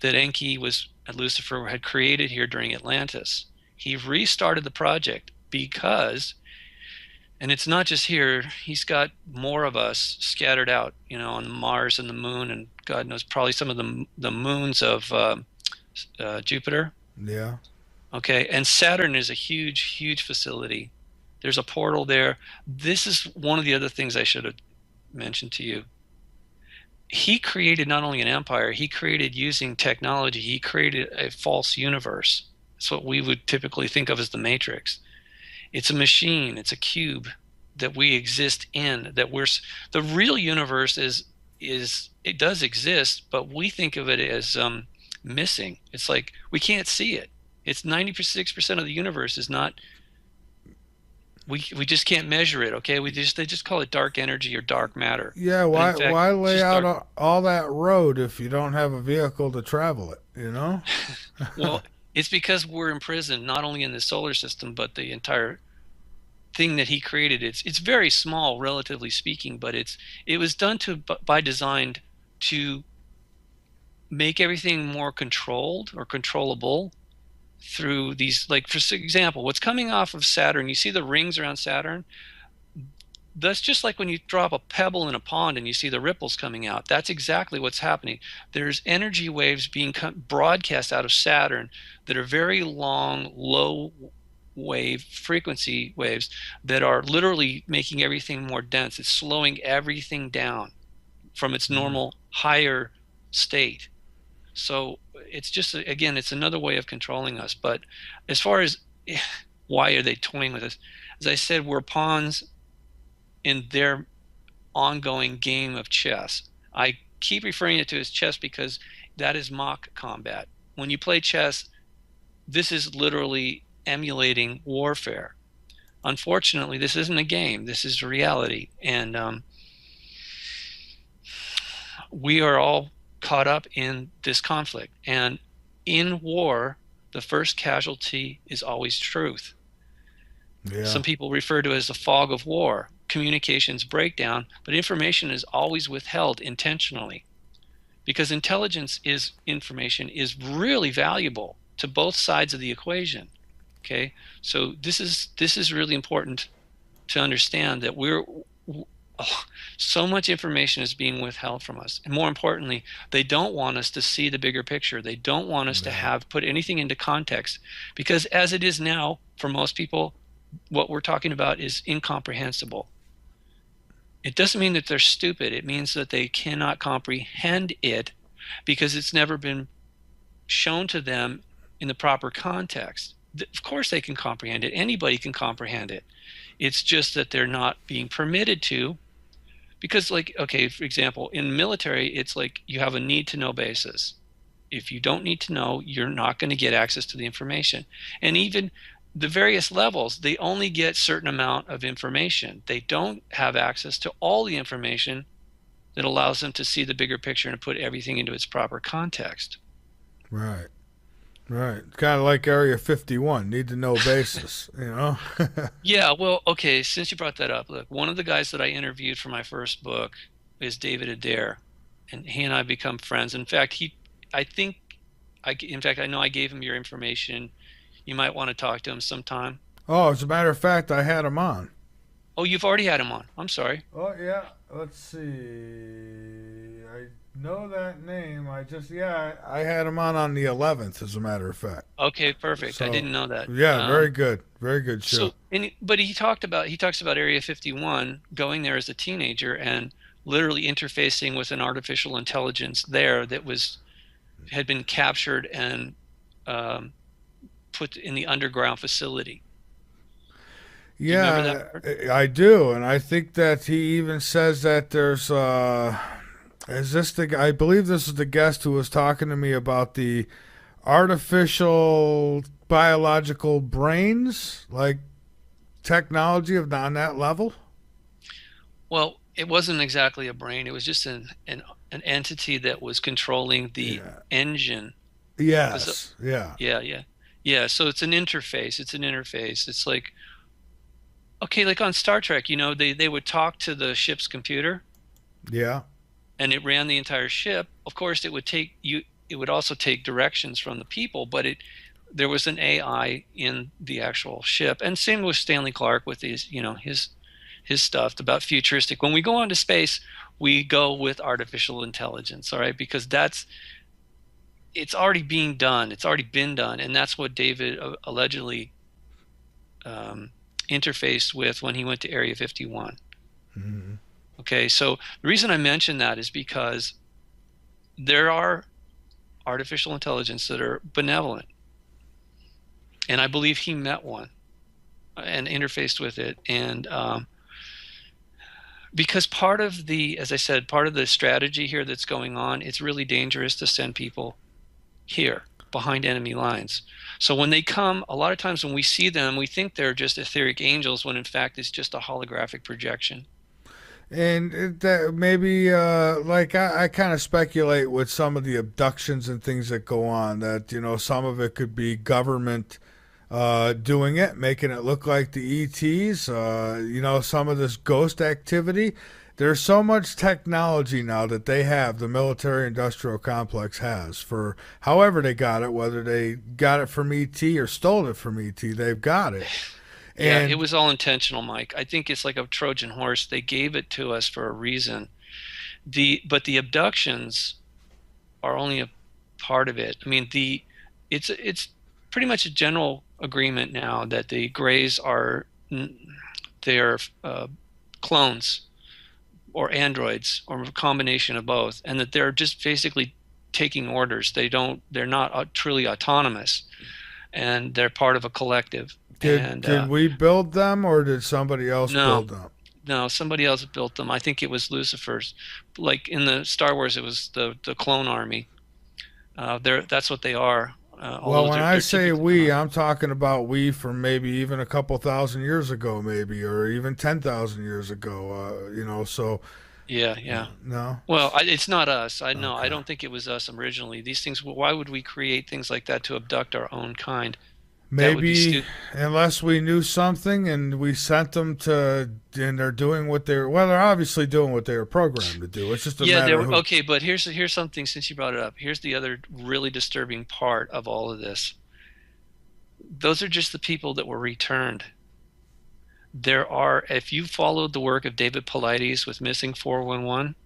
that Lucifer had created here during Atlantis. He restarted the project because, and it's not just here, he's got more of us scattered out, on Mars and the moon, and God knows, probably some of the moons of Jupiter. Yeah. Okay, and Saturn is a huge, huge facility. There's a portal there. This is one of the other things I should have mentioned to you. He created not only an empire, he created using technology, he created a false universe. It's what we would typically think of as the Matrix. It's a machine, it's a cube that we exist in, that we're the real universe is it does exist, but we think of it as missing. It's like we can't see it. It's 96% of the universe is not, we just can't measure it, okay? They just call it dark energy or dark matter. Yeah, But in fact, why it's lay just out dark. all that road if you don't have a vehicle to travel it, you know? Well, it's because we're imprisoned not only in the solar system, but the entire thing that he created. It's very small, relatively speaking, but it was done to by design to make everything more controlled or controllable through these, like for example, what's coming off of Saturn. You see the rings around Saturn. That's just like when you drop a pebble in a pond and you see the ripples coming out. That's exactly what's happening. There's energy waves being broadcast out of Saturn that are very long, low wave frequency waves that are literally making everything more dense. It's slowing everything down from its Mm. normal higher state. So it's just, again, it's another way of controlling us. But as far as why are they toying with us? As I said, we're pawns in their ongoing game of chess. I keep referring it to as chess because that is mock combat. When you play chess, this is literally emulating warfare. Unfortunately, this isn't a game. This is reality, and we are all caught up in this conflict. And in war, the first casualty is always truth. Yeah. Some people refer to it as the fog of war, communications breakdown, but information is always withheld intentionally because intelligence is information is really valuable to both sides of the equation. Okay, so this is really important to understand that so much information is being withheld from us, and more importantly, they don't want us to see the bigger picture. They don't want us to Yeah. have put anything into context, because as it is now, for most people, what we're talking about is incomprehensible. It doesn't mean that they're stupid. It means that they cannot comprehend it because it's never been shown to them in the proper context. Of course, they can comprehend it. Anybody can comprehend it. It's just that they're not being permitted to, because, like, okay, for example, in military, it's like you have a need to know basis. If you don't need to know, you're not going to get access to the information. And even the various levels, they only get certain amount of information. They don't have access to all the information that allows them to see the bigger picture and put everything into its proper context. Right. Right. Kind of like Area 51, need to know basis, you know? Yeah, well, okay, since you brought that up, look, one of the guys that I interviewed for my first book is David Adair, and he and I become friends. In fact, I think, in fact, I know I gave him your information. You might want to talk to him sometime. Oh, as a matter of fact, I had him on. Oh, you've already had him on. I'm sorry. Oh, yeah. Let's see. I know that name. Yeah, I had him on the 11th, as a matter of fact. Okay, perfect. I So, didn't know that. yeah, very good. Very good show. So, but he talks about Area 51, going there as a teenager and literally interfacing with an artificial intelligence there that had been captured and um, put in the underground facility. Do you remember Yeah, that part? I do. And I think that he even says that there's, is this I believe this is the guest who was talking to me about the artificial biological brains, like technology of on that level. Well, it wasn't exactly a brain. It was just an entity that was controlling the Yeah. engine. Because Yes. Yeah. yeah, yeah, yeah. So it's an interface. It's an interface. It's like, okay, like on Star Trek, they would talk to the ship's computer, Yeah. and it ran the entire ship. Of course, it would take you. It would also take directions from the people, but there was an AI in the actual ship, and same with Stanley Clark with his stuff about futuristic. When we go into space, we go with artificial intelligence, all right, because it's already being done. It's already been done, and that's what David allegedly um, interfaced with when he went to Area 51. Mm-hmm. Okay, so the reason I mention that is because there are artificial intelligence that are benevolent, and I believe he met one and interfaced with it, and because part of the, as I said, part of the strategy here that's going on, it's really dangerous to send people here behind enemy lines. So when they come, a lot of times when we see them, we think they're just etheric angels when in fact it's just a holographic projection. And that maybe, like I kind of speculate with some of the abductions and things that go on that some of it could be government doing it, making it look like the ETs. Some of this ghost activity. There's so much technology now that they have, the military industrial complex has, for however they got it, whether they got it from ET or stole it from ET, they've got it. Yeah, it And was all intentional, Mike. I think it's like a Trojan horse. They gave it to us for a reason. But the abductions are only a part of it. I mean, it's pretty much a general agreement now that the Greys are they're clones or androids or a combination of both, and that they're just basically taking orders. They're not truly autonomous, and they're part of a collective. did And did we build them or did somebody else no, build them? no, somebody else built them. I think it was Lucifer's. Like in the Star Wars, it was the clone army. That's what they are. Well, Although when they're I they're say typically we, not. I'm talking about we from maybe even a couple thousand years ago, maybe, or even 10,000 years ago. So Yeah, yeah. no, Well, it's not us. I know. I okay. don't think it was us originally. These things. Why would we create things like that to abduct our own kind? That would be Maybe stupid. unless we knew something and we sent them to, and they're doing what they're obviously doing what they were programmed to do. It's just a Yeah, matter there. of who. Okay, but here's something. Since you brought it up, here's the other really disturbing part of all of this. Those are just the people that were returned. There are, if you followed the work of David Paulides with Missing 411,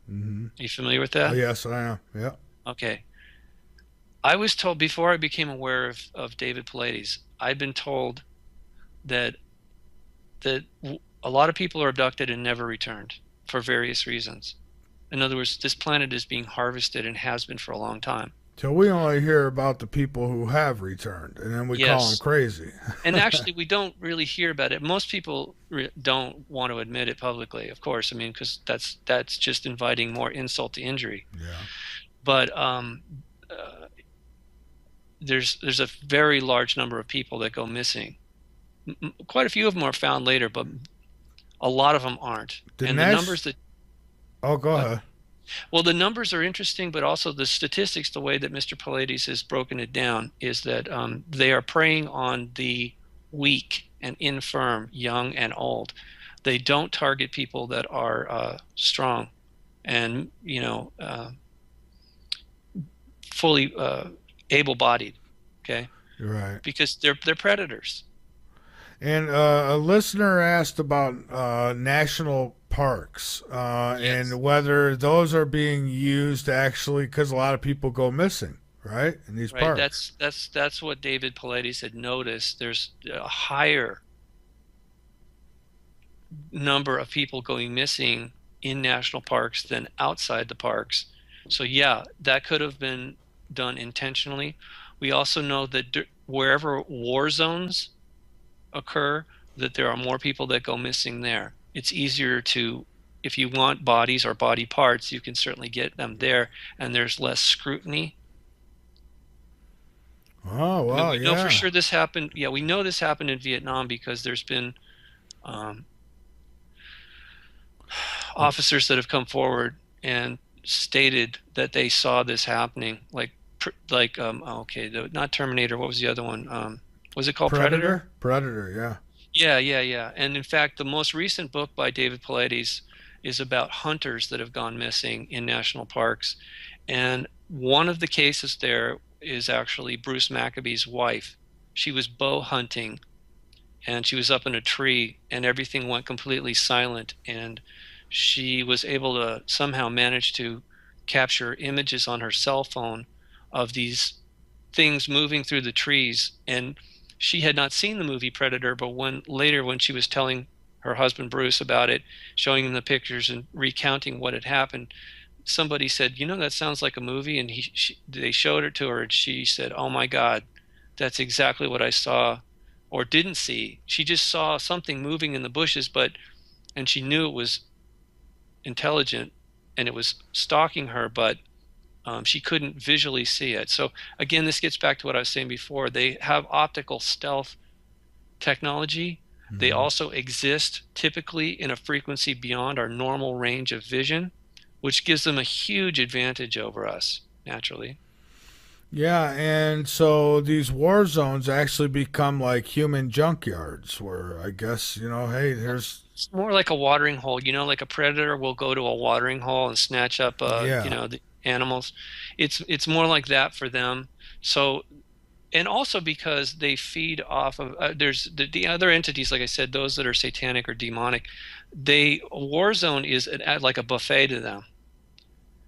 Hmm. are you familiar with Oh, that? yes, I am. Yeah. Okay. I was told before I became aware of David Paulides, I'd been told that that a lot of people are abducted and never returned for various reasons. In other words, this planet is being harvested and has been for a long time. So we only hear about the people who have returned, and then we call them Yes. crazy. And actually, we don't really hear about it. Most people don't want to admit it publicly, of course. I mean, because that's just inviting more insult to injury. Yeah. But uh, there's a very large number of people that go missing. Quite a few of them are found later, but a lot of them aren't. The And the Nash. numbers that Oh, go uh, ahead. well, the numbers are interesting, but also the statistics, the way that Mr. Pallades has broken it down, is that they are preying on the weak and infirm, young and old. They don't target people that are strong and fully able-bodied. Okay, You're right. because they're predators. And a listener asked about national parks Yes. and whether those are being used actually, because a lot of people go missing, right, in these Right. parks. That's what David Paulides had noticed. There's a higher number of people going missing in national parks than outside the parks. So yeah, that could have been done intentionally. We also know that wherever war zones occur, that there are more people that go missing there. It's easier to, if you want bodies or body parts, you can certainly get them there, and there's less scrutiny. Oh, I mean, well, we know for yeah. sure this happened. Yeah, we know this happened in Vietnam because there's been um, officers that have come forward and stated that they saw this happening. Okay, not Terminator. What was the other one? Was it called Predator? Predator, yeah. Yeah, yeah, yeah. And in fact, the most recent book by David Paulides is about hunters that have gone missing in national parks. And one of the cases there is actually Bruce Maccabee's wife. She was bow hunting and she was up in a tree and everything went completely silent. And she was able to somehow manage to capture images on her cell phone of these things moving through the trees. And she had not seen the movie Predator, but when she was telling her husband Bruce about it, showing him the pictures and recounting what had happened, somebody said, "You know, that sounds like a movie." And they showed it to her, and she said, "Oh my God, that's exactly what I saw or didn't see." She just saw something moving in the bushes, and she knew it was intelligent and it was stalking her, but she couldn't visually see it. So again, this gets back to what I was saying before. They have optical stealth technology. They Hmm. also exist typically in a frequency beyond our normal range of vision, which gives them a huge advantage over us, naturally. Yeah, and so these war zones actually become like human junkyards where I guess, hey, here's, It's more like a watering hole. Like a predator will go to a watering hole and snatch up, yeah. the animals. It's more like that for them. So, and also because they feed off of, there's the other entities, like I said, those that are satanic or demonic. A war zone is like a buffet to them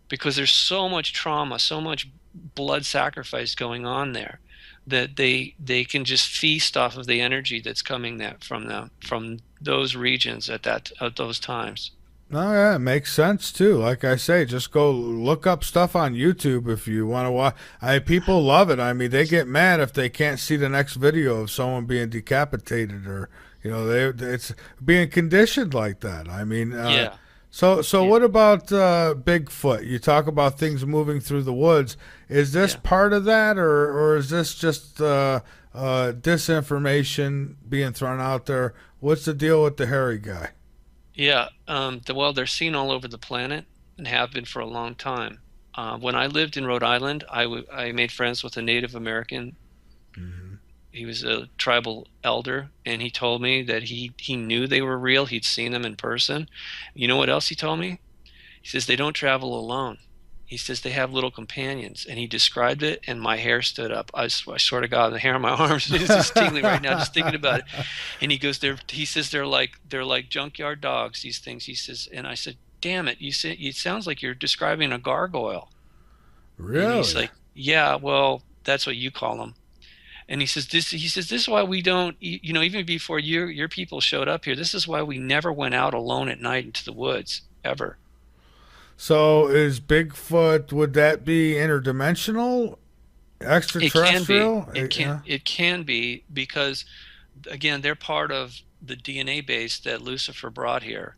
because there's so much trauma, so much blood sacrifice going on there that they can just feast off of the energy that's coming from those regions at those times. No, yeah, it makes sense too. Like I say, just go look up stuff on YouTube if you want to watch. People love it. I mean, they get mad if they can't see the next video of someone being decapitated or it's being conditioned like that. I mean, Yeah, so yeah, what about Bigfoot? You talk about things moving through the woods. Is this yeah, part of that, or is this just disinformation being thrown out there? What's the deal with the hairy guy? yeah. Well, they're seen all over the planet and have been for a long time. When I lived in Rhode Island, I made friends with a Native American. Hmm. He was a tribal elder, and he told me that he knew they were real. He'd seen them in person. You know what else he told me? He says they don't travel alone. He says they have little companions, and he described it, and my hair stood up. I swear to God, the hair on my arms is just tingling right now, just thinking about it. And he goes, he says they're like junkyard dogs. These things. He says, and I said, "Damn it, you said it sounds like you're describing a gargoyle." And he's Really? like, "Yeah, well, that's what you call them." And he says this is why we don't, even before your people showed up here, this is why we never went out alone at night into the woods ever. So is Bigfoot, would that be interdimensional, It can be. extraterrestrial? Yeah. It can be because again, they're part of the DNA base that Lucifer brought here.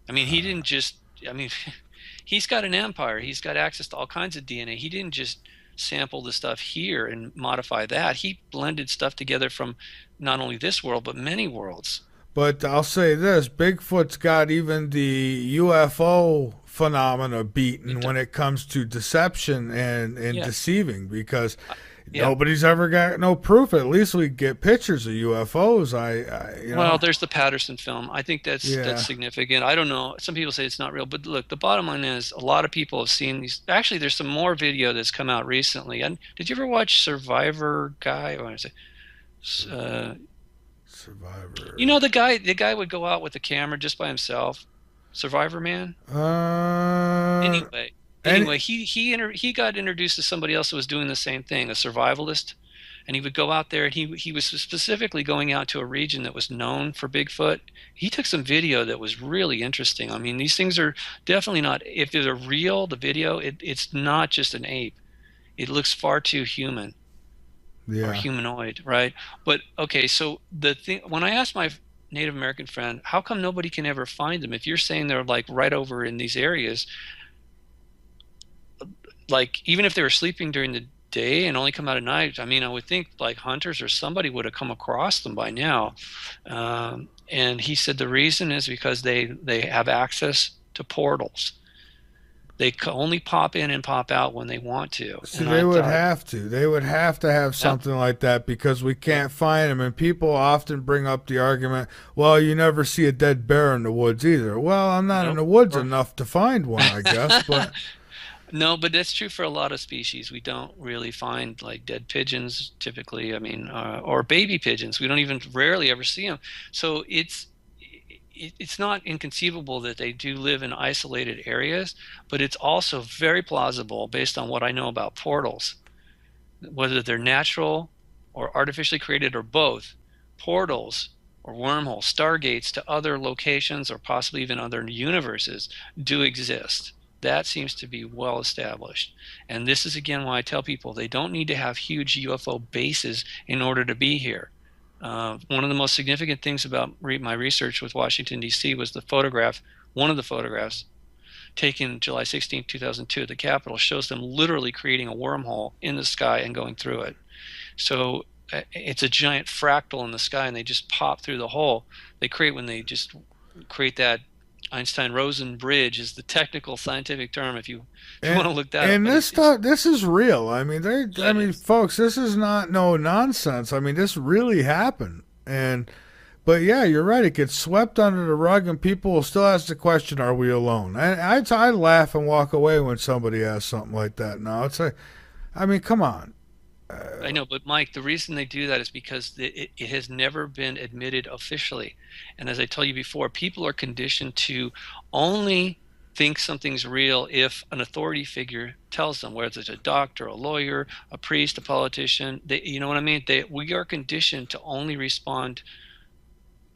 I mean, he didn't just I mean, he's got an empire. He's got access to all kinds of DNA. He didn't just sample the stuff here and modify that. He blended stuff together from not only this world but many worlds. But I'll say this, Bigfoot's got even the UFO phenomena beaten It, when it comes to deception and yeah. deceiving because Yeah. nobody's ever got no proof. At least we get pictures of UFOs. Well, there's the Patterson film. I think that's Yeah. significant. I don't know. Some people say it's not real, but look, the bottom line is a lot of people have seen these. Actually, there's some more video that's come out recently. And did you ever watch Survivor Guy? Or I say, uh, Survivor. the guy would go out with the camera just by himself. Survivor Man. Uh, Anyway, and he got introduced to somebody else who was doing the same thing, a survivalist, and he would go out there and he was specifically going out to a region that was known for Bigfoot. He took some video that was really interesting. I mean, these things are definitely not, if they're real, the video, it's not just an ape. It looks far too human or yeah. humanoid, right? But okay, so the thing when I asked my Native American friend, how come nobody can ever find them? If you're saying they're like right over in these areas, like even if they were sleeping during the day and only come out at night, I mean, I would think like hunters or somebody would have come across them by now. And he said the reason is because they have access to portals. They only pop in and pop out when they want to. See, And they I would thought, have to. They would have to have yep, something like that because we yep, can't find them. And people often bring up the argument, well, you never see a dead bear in the woods either. Well, I'm not in nope. the woods Or enough to find one, I guess. But no, but that's true for a lot of species. We don't really find like dead pigeons typically. I mean, or baby pigeons. We don't even rarely ever see them. So it's not inconceivable that they do live in isolated areas, but it's also very plausible based on what I know about portals whether they're natural or artificially created or both, portals or wormholes, stargates to other locations or possibly even other universes do exist. That seems to be well established. And this is again why I tell people they don't need to have huge UFO bases in order to be here. One of the most significant things about my research with Washington, D.C. was the photograph, one of the photographs taken July 16, 2002 at the Capitol shows them literally creating a wormhole in the sky and going through it. So it's a giant fractal in the sky, and they just pop through the hole. They create when they just create that Einstein-Rosen bridge is the technical scientific term if you want And to look that up. and But this it's stuff, this is real. I mean, yeah, it is. folks, this is not no nonsense. I mean, this really happened. And but yeah, you're right. It gets swept under the rug, and people will still ask the question, "Are we alone?" And I laugh and walk away when somebody asks something like that. Now it's like, I mean, come on. I know, but Mike, the reason they do that is because it has never been admitted officially. And as I told you before, people are conditioned to only think something's real if an authority figure tells them, whether it's a doctor, a lawyer, a priest, a politician. You know what I mean? We are conditioned to only respond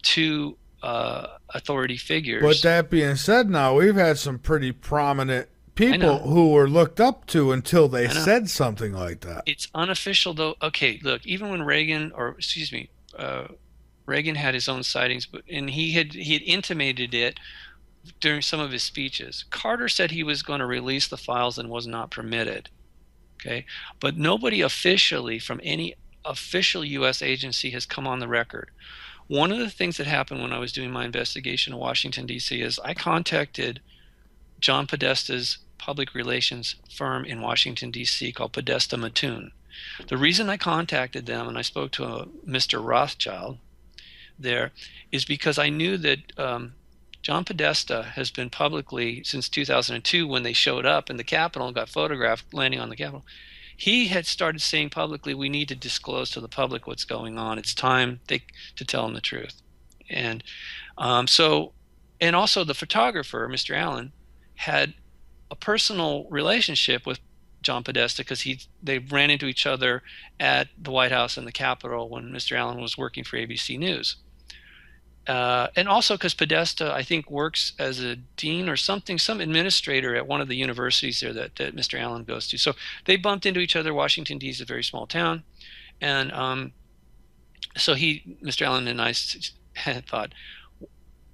to authority But figures. that being said, now we've had some pretty prominent I know, people who were looked up to until they I know. said something like that. It's unofficial though. Okay, look, even when Reagan, or excuse me, Reagan had his own sightings, but and he had intimated it during some of his speeches. Carter said he was going to release the files and was not permitted. Okay, but nobody officially from any official U.S. agency has come on the record. One of the things that happened when I was doing my investigation in Washington, D.C. is I contacted John Podesta's public relations firm in Washington, D.C. called Podesta Mattoon. The reason I contacted them and I spoke to Mr. Rothschild there is because I knew that John Podesta has been publicly since 2002 when they showed up in the Capitol and got photographed landing on the Capitol. He had started saying publicly, we need to disclose to the public what's going on. It's time to tell them the truth. And so, and also the photographer, Mr. Allen, had a personal relationship with John Podesta because they ran into each other at the White House and the Capitol when Mr. Allen was working for ABC News. And also because Podesta, I think, works as a dean or something, some administrator at one of the universities there that Mr. Allen goes to. So they bumped into each other. Washington, D.C. is a very small town. And so Mr. Allen and I had thought,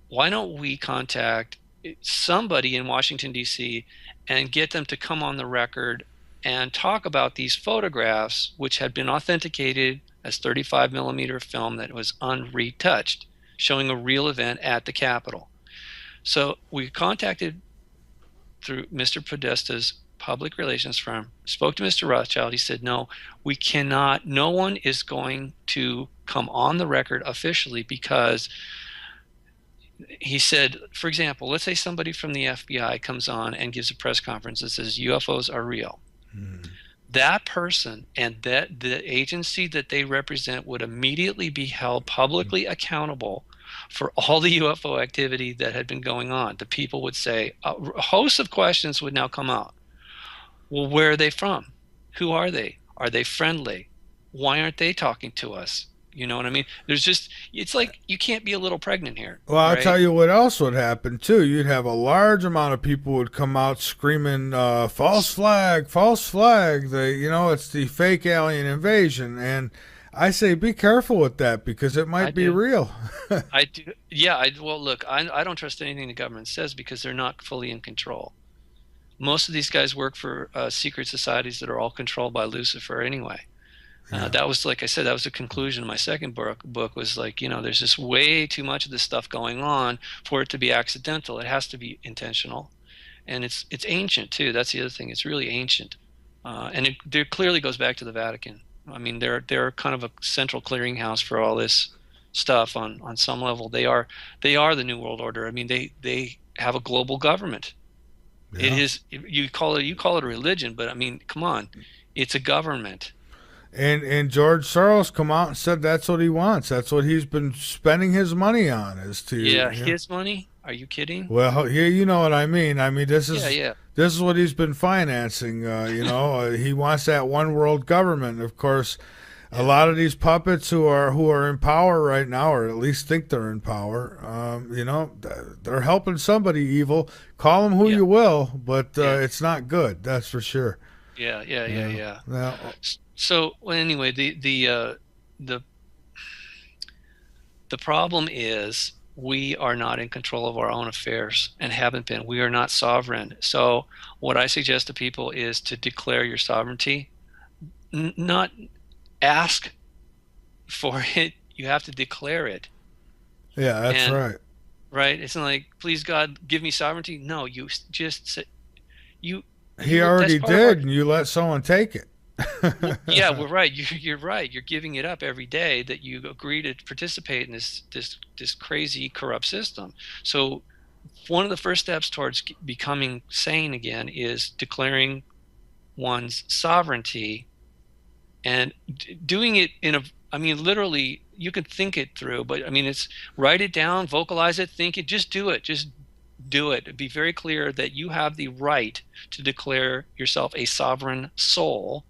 why don't we contact somebody in Washington, D.C. and get them to come on the record and talk about these photographs, which had been authenticated as 35 millimeter film that was unretouched, showing a real event at the Capitol. So we contacted through Mr. Podesta's public relations firm, spoke to Mr. Rothschild. He said, no, we cannot, no one is going to come on the record officially because he said, for example, let's say somebody from the FBI comes on and gives a press conference that says UFOs are real. Hmm. That person and that the agency that they represent would immediately be held publicly accountable for all the UFO activity that had been going on. The people would say, a host of questions would now come out. Well, where are they from? Who are they? Are they friendly? Why aren't they talking to us? You know what I mean? It's like you can't be a little pregnant here, Well, I'll right? tell you what else would happen too. You'd have a large amount of people would come out screaming, "False flag, false flag!" It's the fake alien invasion, and I say be careful with that because it I might be do. real. I do. Yeah. Well, look, I don't trust anything the government says because they're not fully in control. Most of these guys work for secret societies that are all controlled by Lucifer anyway. Yeah, That was, like I said, that was the conclusion of my second book was like, there's just way too much of this stuff going on for it to be accidental. It has to be intentional. And it's ancient too. That's the other thing. It's really ancient. And there clearly goes back to the Vatican. I mean, they're kind of a central clearinghouse for all this stuff on some level. They are the New World Order. I mean, they have a global government. It yeah. is you call it a religion, but I mean, come on, it's a government. And George Soros come out and said that's what he wants. That's what he's been spending his money on is to Yeah, you know. his money? Are you kidding? Well, yeah, you know what I mean. I mean, Yeah, yeah. this is what he's been financing. He wants that one world government. Of course, a Yeah, lot of these puppets who are in power right now, or at least think they're in power, they're helping somebody evil. Call them who yeah, you will, but yeah, it's not good. That's for sure. yeah, yeah, yeah, Yeah. yeah. Now, So well, anyway, the the problem is we are not in control of our own affairs and haven't been. We are not sovereign. So what I suggest to people is to declare your sovereignty, not ask for it. You have to declare it. yeah, that's And right. right, it's not like, please God, give me sovereignty. No, you just say, you He that's already part of our. did, and you let someone take it. Yeah, we're right. You're right. You're giving it up every day that you agree to participate in this crazy corrupt system. So one of the first steps towards becoming sane again is declaring one's sovereignty and doing it in a. I mean, literally, you can think it through, but I mean, it's write it down, vocalize it, think it, just do it. Just do it. Be very clear that you have the right to declare yourself a sovereign soul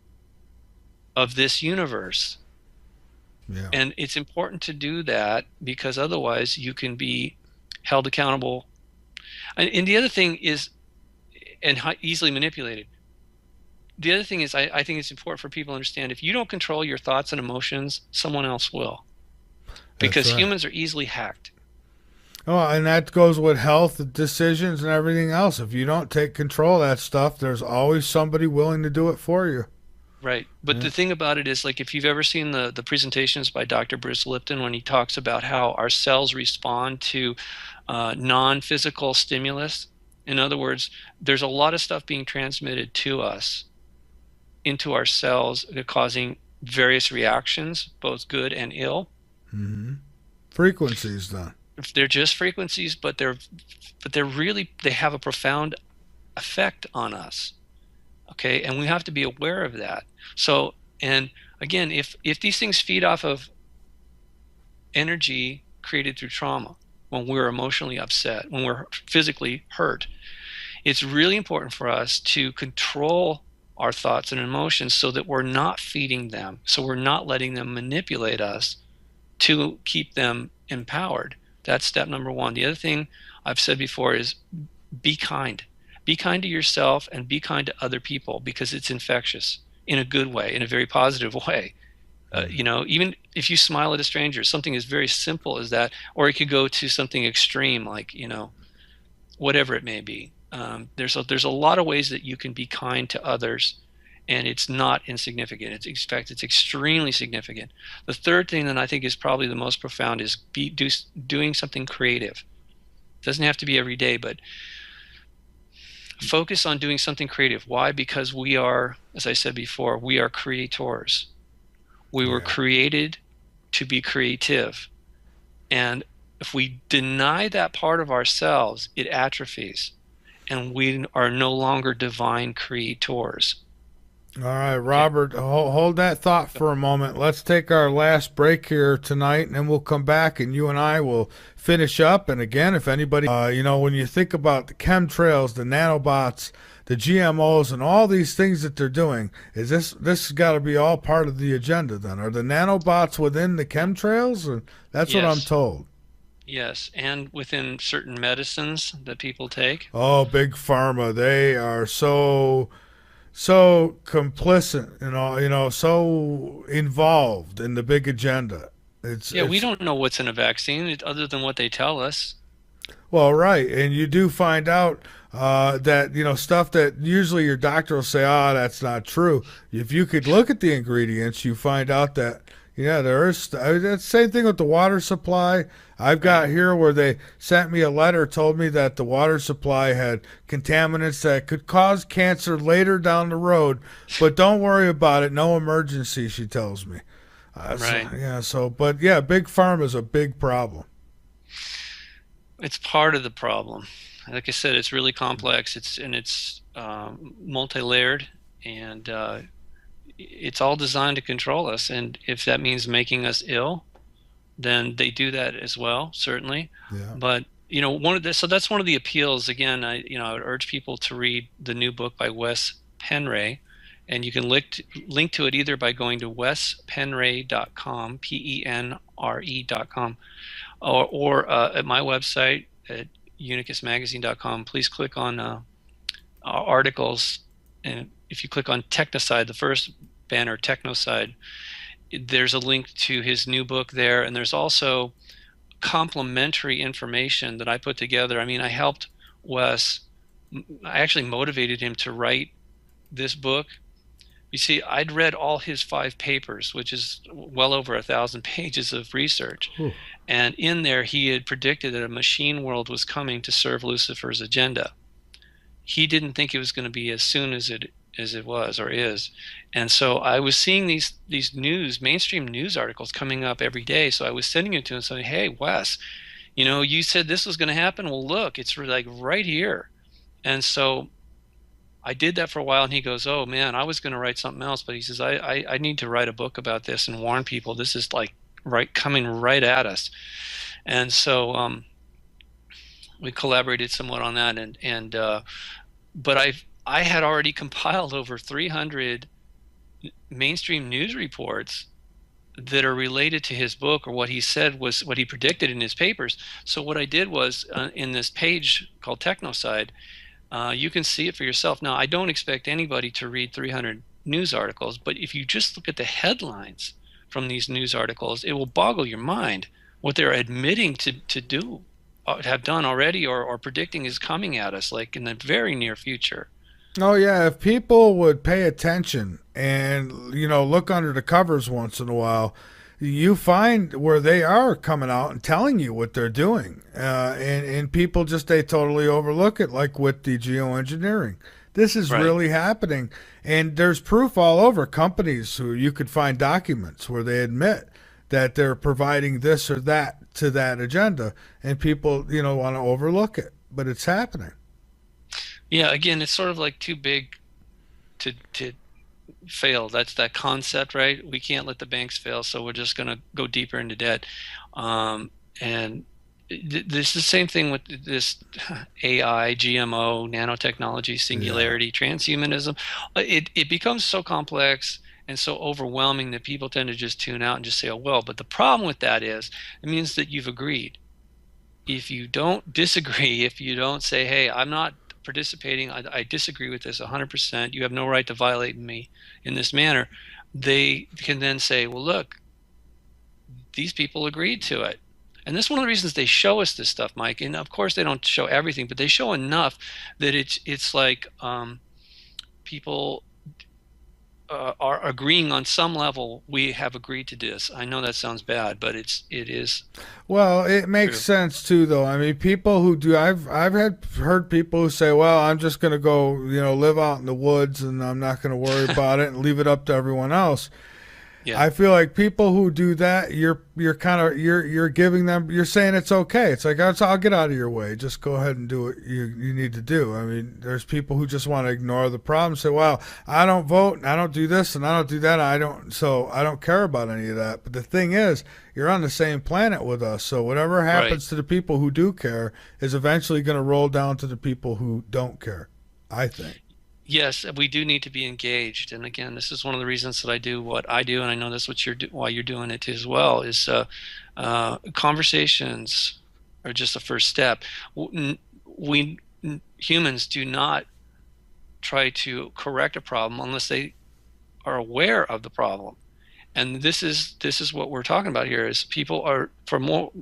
of this universe. Yeah. And it's important to do that because otherwise you can be held accountable. And the other thing is, and easily manipulated. The other thing is, I think it's important for people to understand if you don't control your thoughts and emotions, someone else will. That's Because right. humans are easily hacked. Oh, and that goes with health decisions and everything else. If you don't take control of that stuff, there's always somebody willing to do it for you. Right. But Yeah. the thing about it is, like, if you've ever seen the presentations by Dr. Bruce Lipton when he talks about how our cells respond to non-physical stimulus, in other words, there's a lot of stuff being transmitted to us into our cells, causing various reactions, both good and ill. Hmm. Frequencies, then. If they're just frequencies, but they're really, they have a profound effect on us. Okay, and we have to be aware of that. So, and again, if these things feed off of energy created through trauma, when we're emotionally upset, when we're physically hurt, it's really important for us to control our thoughts and emotions so that we're not feeding them, so we're not letting them manipulate us to keep them empowered. That's step number one. The other thing I've said before is be kind. Be kind to yourself and be kind to other people because it's infectious in a good way, in a very positive way. Even if you smile at a stranger, something as very simple as that, or it could go to something extreme like, whatever it may be. There's a lot of ways that you can be kind to others, and it's not insignificant. In fact, it's extremely significant. The third thing that I think is probably the most profound is doing something creative. It doesn't have to be every day, but focus on doing something creative. Why? Because we are, as I said before, we are creators. We were Yeah. created to be creative. And if we deny that part of ourselves, it atrophies. And we are no longer divine creators. All right, Okay. Robert, hold that thought for a moment. Let's take our last break here tonight, and then we'll come back and you and I will finish up. And again, if anybody, when you think about the chemtrails, the nanobots, the GMOs, and all these things that they're doing, is this has got to be all part of the agenda then? Are the nanobots within the chemtrails? Or, that's what I'm Yes. told. Yes. And within certain medicines that people take. Oh, big pharma, they are so complicit, so involved in the big agenda. It's Yeah, we it's don't know what's in a vaccine other than what they tell us. well, right, and you do find out that stuff that usually your doctor will say, "Ah, that's not true." If you could look at the ingredients, you find out that yeah, there is. I mean, that's the same thing with the water supply. I've Right. got here where they sent me a letter, told me that the water supply had contaminants that could cause cancer later down the road, but don't worry about it. No emergency, she tells me. Right. But yeah, big pharma is a big problem. It's part of the problem. Like I said, it's really complex. It's multi-layered, and it's all designed to control us. And if that means making us ill, then they do that as well, certainly. Yeah. But one of the so that's one of the appeals. Again, I would urge people to read the new book by Wes Penray, and you can link to it either by going to wespenray.com, PENRE.com, or at my website at unicusmagazine.com. Please click on articles, and if you click on Technoside, the first banner, Technoside, there's a link to his new book there, and there's also complementary information that I put together. I mean, I helped Wes. I actually motivated him to write this book. You see, I'd read all his 5 papers, which is well over 1,000 pages of research. Whew. And in there, he had predicted that a machine world was coming to serve Lucifer's agenda. He didn't think it was going to be as soon as it was or is. And so I was seeing these mainstream news articles coming up every day. So I was sending it to him saying, "Hey, Wes, you said this was going to happen. Well, look, it's like right here." And so I did that for a while, and he goes, "Oh man, I was going to write something else," but he says, I need to write a book about this and warn people. This is like coming right at us." And so we collaborated somewhat on that, but I had already compiled over 300 mainstream news reports that are related to his book, or what he said was what he predicted in his papers. So what I did was, in this page called Technoside, you can see it for yourself. Now, I don't expect anybody to read 300 news articles, but if you just look at the headlines from these news articles, it will boggle your mind what they're admitting to do, have done already, or predicting is coming at us, like in the very near future. Oh yeah, if people would pay attention and look under the covers once in a while, you find where they are coming out and telling you what they're doing, and people just they totally overlook it, like with the geoengineering. This is Right. really happening, and there's proof all over. Companies who you could find documents where they admit that they're providing this or that to that agenda, and people want to overlook it, but it's happening. Yeah, again, it's sort of like too big to fail. That's that concept, right? We can't let the banks fail, so we're just going to go deeper into debt. And this is the same thing with this AI, GMO, nanotechnology, Yeah. singularity, transhumanism. It becomes so complex and so overwhelming that people tend to just tune out and just say, "Oh well." But the problem with that is it means that you've agreed. If you don't disagree, if you don't say, "Hey, I'm not participating, I disagree with this 100%, you have no right to violate me in this manner," they can then say, "Well, look, these people agreed to it." And this is one of the reasons they show us this stuff, Mike. And of course, they don't show everything, but they show enough that it's like people are agreeing on some level. We have agreed to this. I know that sounds bad, but it is Well, it makes true. sense too, though. I mean, people who do, I've had heard people who say, "Well, I'm just going to go, live out in the woods, and I'm not going to worry about it and leave it up to everyone else." Yeah, I feel like people who do that, you're kind of you're giving them, you're saying it's okay. It's like, I'll get out of your way. Just go ahead and do what you need to do. I mean, there's people who just want to ignore the problem. Say, "Well, I don't vote, and I don't do this, and I don't do that. So I don't care about any of that." But the thing is, you're on the same planet with us. So whatever right. happens to the people who do care is eventually going to roll down to the people who don't care, I think. Yes, we do need to be engaged. And again, this is one of the reasons that I do what I do, and I know that's what why you're doing it as well. Is conversations are just the first step. We humans do not try to correct a problem unless they are aware of the problem. And this is what we're talking about here. Is people are, for more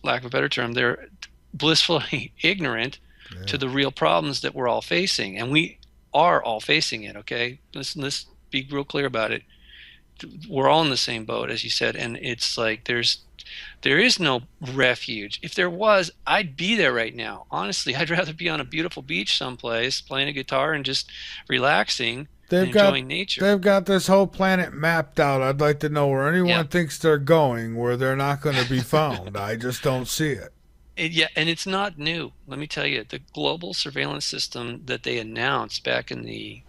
lack of a better term, they're blissfully ignorant Yeah. to the real problems that we're all facing, and we are all facing it. Okay, let's be real clear about it. We're all in the same boat, as you said, and it's like there is no refuge. If there was, I'd be there right now. Honestly, I'd rather be on a beautiful beach someplace playing a guitar and just relaxing and They've got enjoying nature. they've got this whole planet mapped out. I'd like to know where Yeah. anyone thinks they're going, where they're not going to be found. I just don't see it. Yeah, and it's not new. Let me tell you, the global surveillance system that they announced back in the,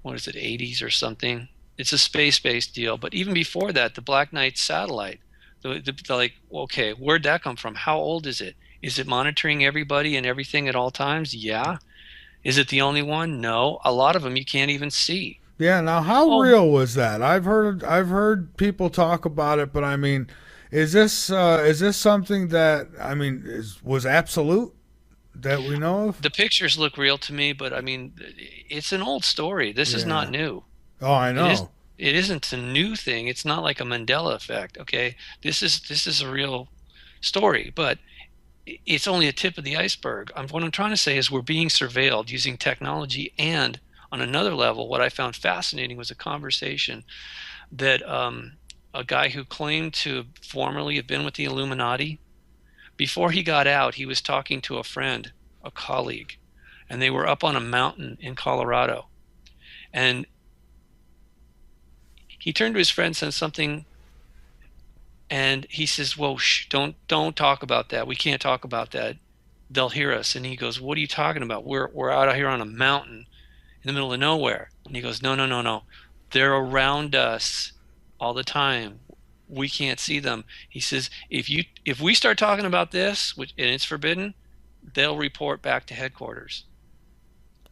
what is it, 80s or something. It's a space-based deal. But even before that, the Black Knight satellite, like, okay, where'd that come from? How old is it? Is it monitoring everybody and everything at all times? Yeah. Is it the only one? No. A lot of them you can't even see. Yeah. Now, how Oh, real was that? I've heard people talk about it, but I mean, is this something that I mean was absolute that we know of? the pictures look real to me, but I mean, it's an old story. This is not Yeah. new. Oh, I It is. know. It isn't a new thing. It's not like a Mandela effect. Okay, this is a real story, but it's only a tip of the iceberg. What I'm trying to say is we're being surveilled using technology, and on another level, what I found fascinating was a conversation that a guy who claimed to formerly have been with the Illuminati, before he got out, he was talking to a friend, a colleague, and they were up on a mountain in Colorado. And he turned to his friend, said something, and he says, "Whoa, shh, don't talk about that. We can't talk about that. They'll hear us." And he goes, "What are you talking about? We're out here on a mountain in the middle of nowhere." And he goes, "No, no, no, no. They're around us all the time. We can't see them." He says, if we start talking about this, which and it's forbidden, they'll report back to headquarters."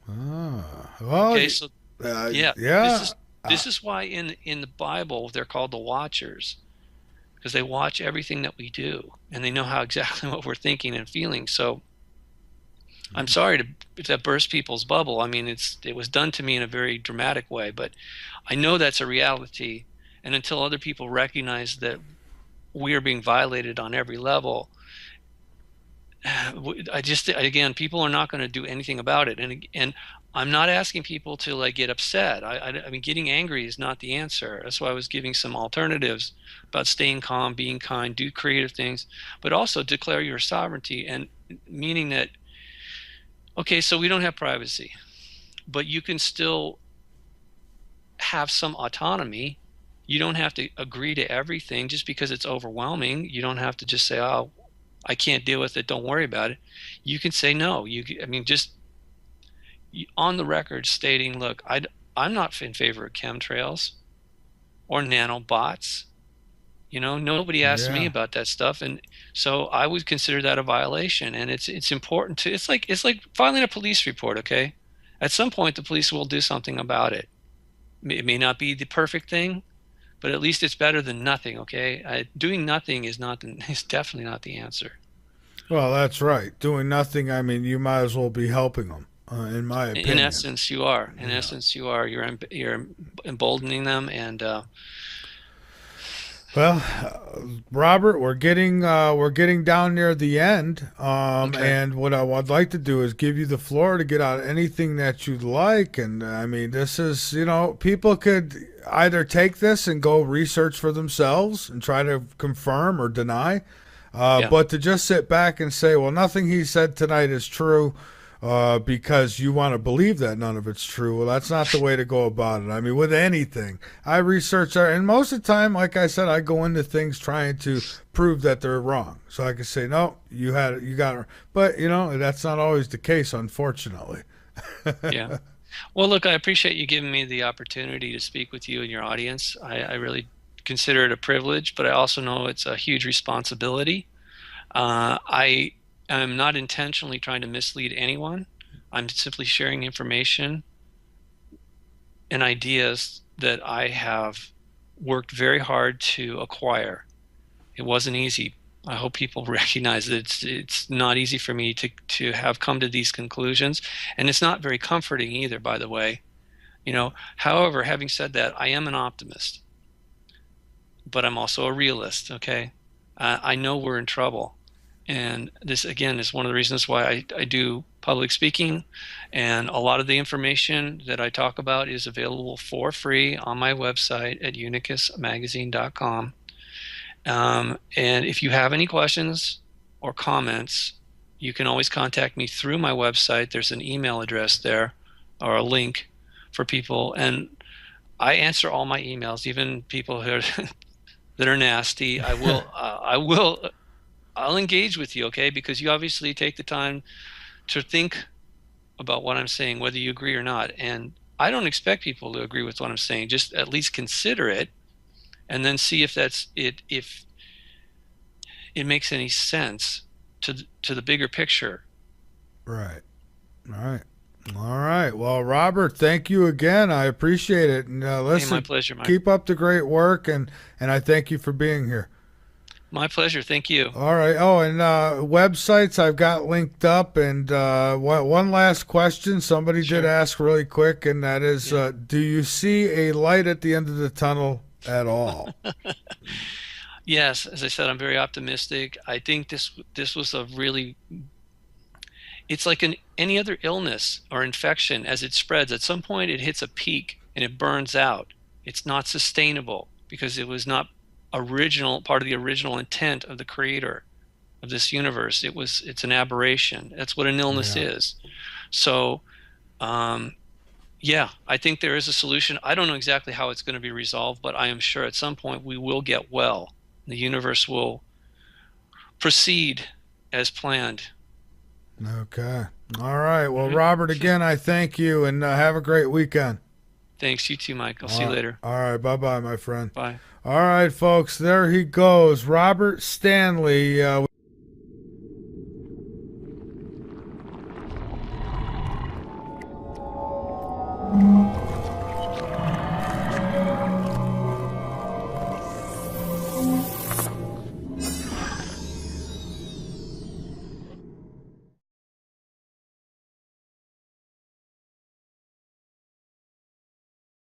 Ah, well, Okay, so yeah, this yeah. is this is why in the Bible they're called the watchers, because they watch everything that we do and they know how exactly what we're thinking and feeling. So I'm sorry to if that burst people's bubble. I mean, it was done to me in a very dramatic way, but I know that's a reality. And until other people recognize that we are being violated on every level, I just again, people are not going to do anything about it. And I'm not asking people to like get upset. I mean, getting angry is not the answer. That's why I was giving some alternatives about staying calm, being kind, do creative things, but also declare your sovereignty, and meaning that okay, so we don't have privacy, but you can still have some autonomy. You don't have to agree to everything just because it's overwhelming. You don't have to just say, "Oh, I can't deal with it. Don't worry about it." You can say no. I mean, just on the record stating, "Look, I'm not in favor of chemtrails or nanobots." Nobody asked me Yeah. about that stuff, and so I would consider that a violation. And it's important to. It's like filing a police report. Okay, at some point the police will do something about it. It may not be the perfect thing, but at least it's better than nothing. Okay, doing nothing is definitely not the answer. Well, that's right. Doing nothing. I mean, you might as well be helping them, in my In opinion. essence, you are. In Yeah. essence, you are. You're emboldening them, and Well, Robert, we're getting down near the end. okay. And what I would like to do is give you the floor to get out anything that you'd like. And I mean, this is people could either take this and go research for themselves and try to confirm or deny, Yeah. but to just sit back and say, well, nothing he said tonight is true, because you want to believe that none of it's true. Well, that's not the way to go about it. I mean, with anything, I research, and most of the time, like I said, I go into things trying to prove that they're wrong. So I can say, no, you got it. But, that's not always the case, unfortunately. Yeah. Well, look, I appreciate you giving me the opportunity to speak with you and your audience. I really consider it a privilege, but I also know it's a huge responsibility. I am not intentionally trying to mislead anyone. I'm simply sharing information and ideas that I have worked very hard to acquire. It wasn't easy. I hope people recognize that it's not easy for me to have come to these conclusions, and it's not very comforting either, by the way. However, having said that, I am an optimist, but I'm also a realist. Okay, I know we're in trouble, and this again is one of the reasons why I do public speaking, and a lot of the information that I talk about is available for free on my website at unicusmagazine.com. And if you have any questions or comments, you can always contact me through my website. There's an email address there or a link for people, and I answer all my emails, even people who are that are nasty. I'll engage with you, okay? Because you obviously take the time to think about what I'm saying, whether you agree or not. And I don't expect people to agree with what I'm saying. Just at least consider it, and then see if it makes any sense to to the bigger picture. Right. All right. All right. Well, Robert, thank you again. I appreciate it. And Hey, my listen, pleasure, Mike. keep up the great work, and I thank you for being here. My pleasure. Thank you. All right. Oh, and websites I've got linked up. And one last question. Somebody did Sure. ask really quick, and that is, Yeah. do you see a light at the end of the tunnel at all? Yes, as I said, I'm very optimistic. I think this was a really, it's like any other illness or infection. As it spreads, at some point it hits a peak and it burns out. It's not sustainable because it was not original part of the original intent of the creator of this universe. It's an aberration. That's what an illness Yeah. is. So yeah, I think there is a solution. I don't know exactly how it's going to be resolved, but I am sure at some point we will get well. The universe will proceed as planned. Okay. All right. All Well, right. Robert, again, I thank you, and have a great weekend. Thanks. You too, Mike. I'll see you All later. right. Bye bye, my friend. Bye. All right, folks. There he goes. Robert Stanley.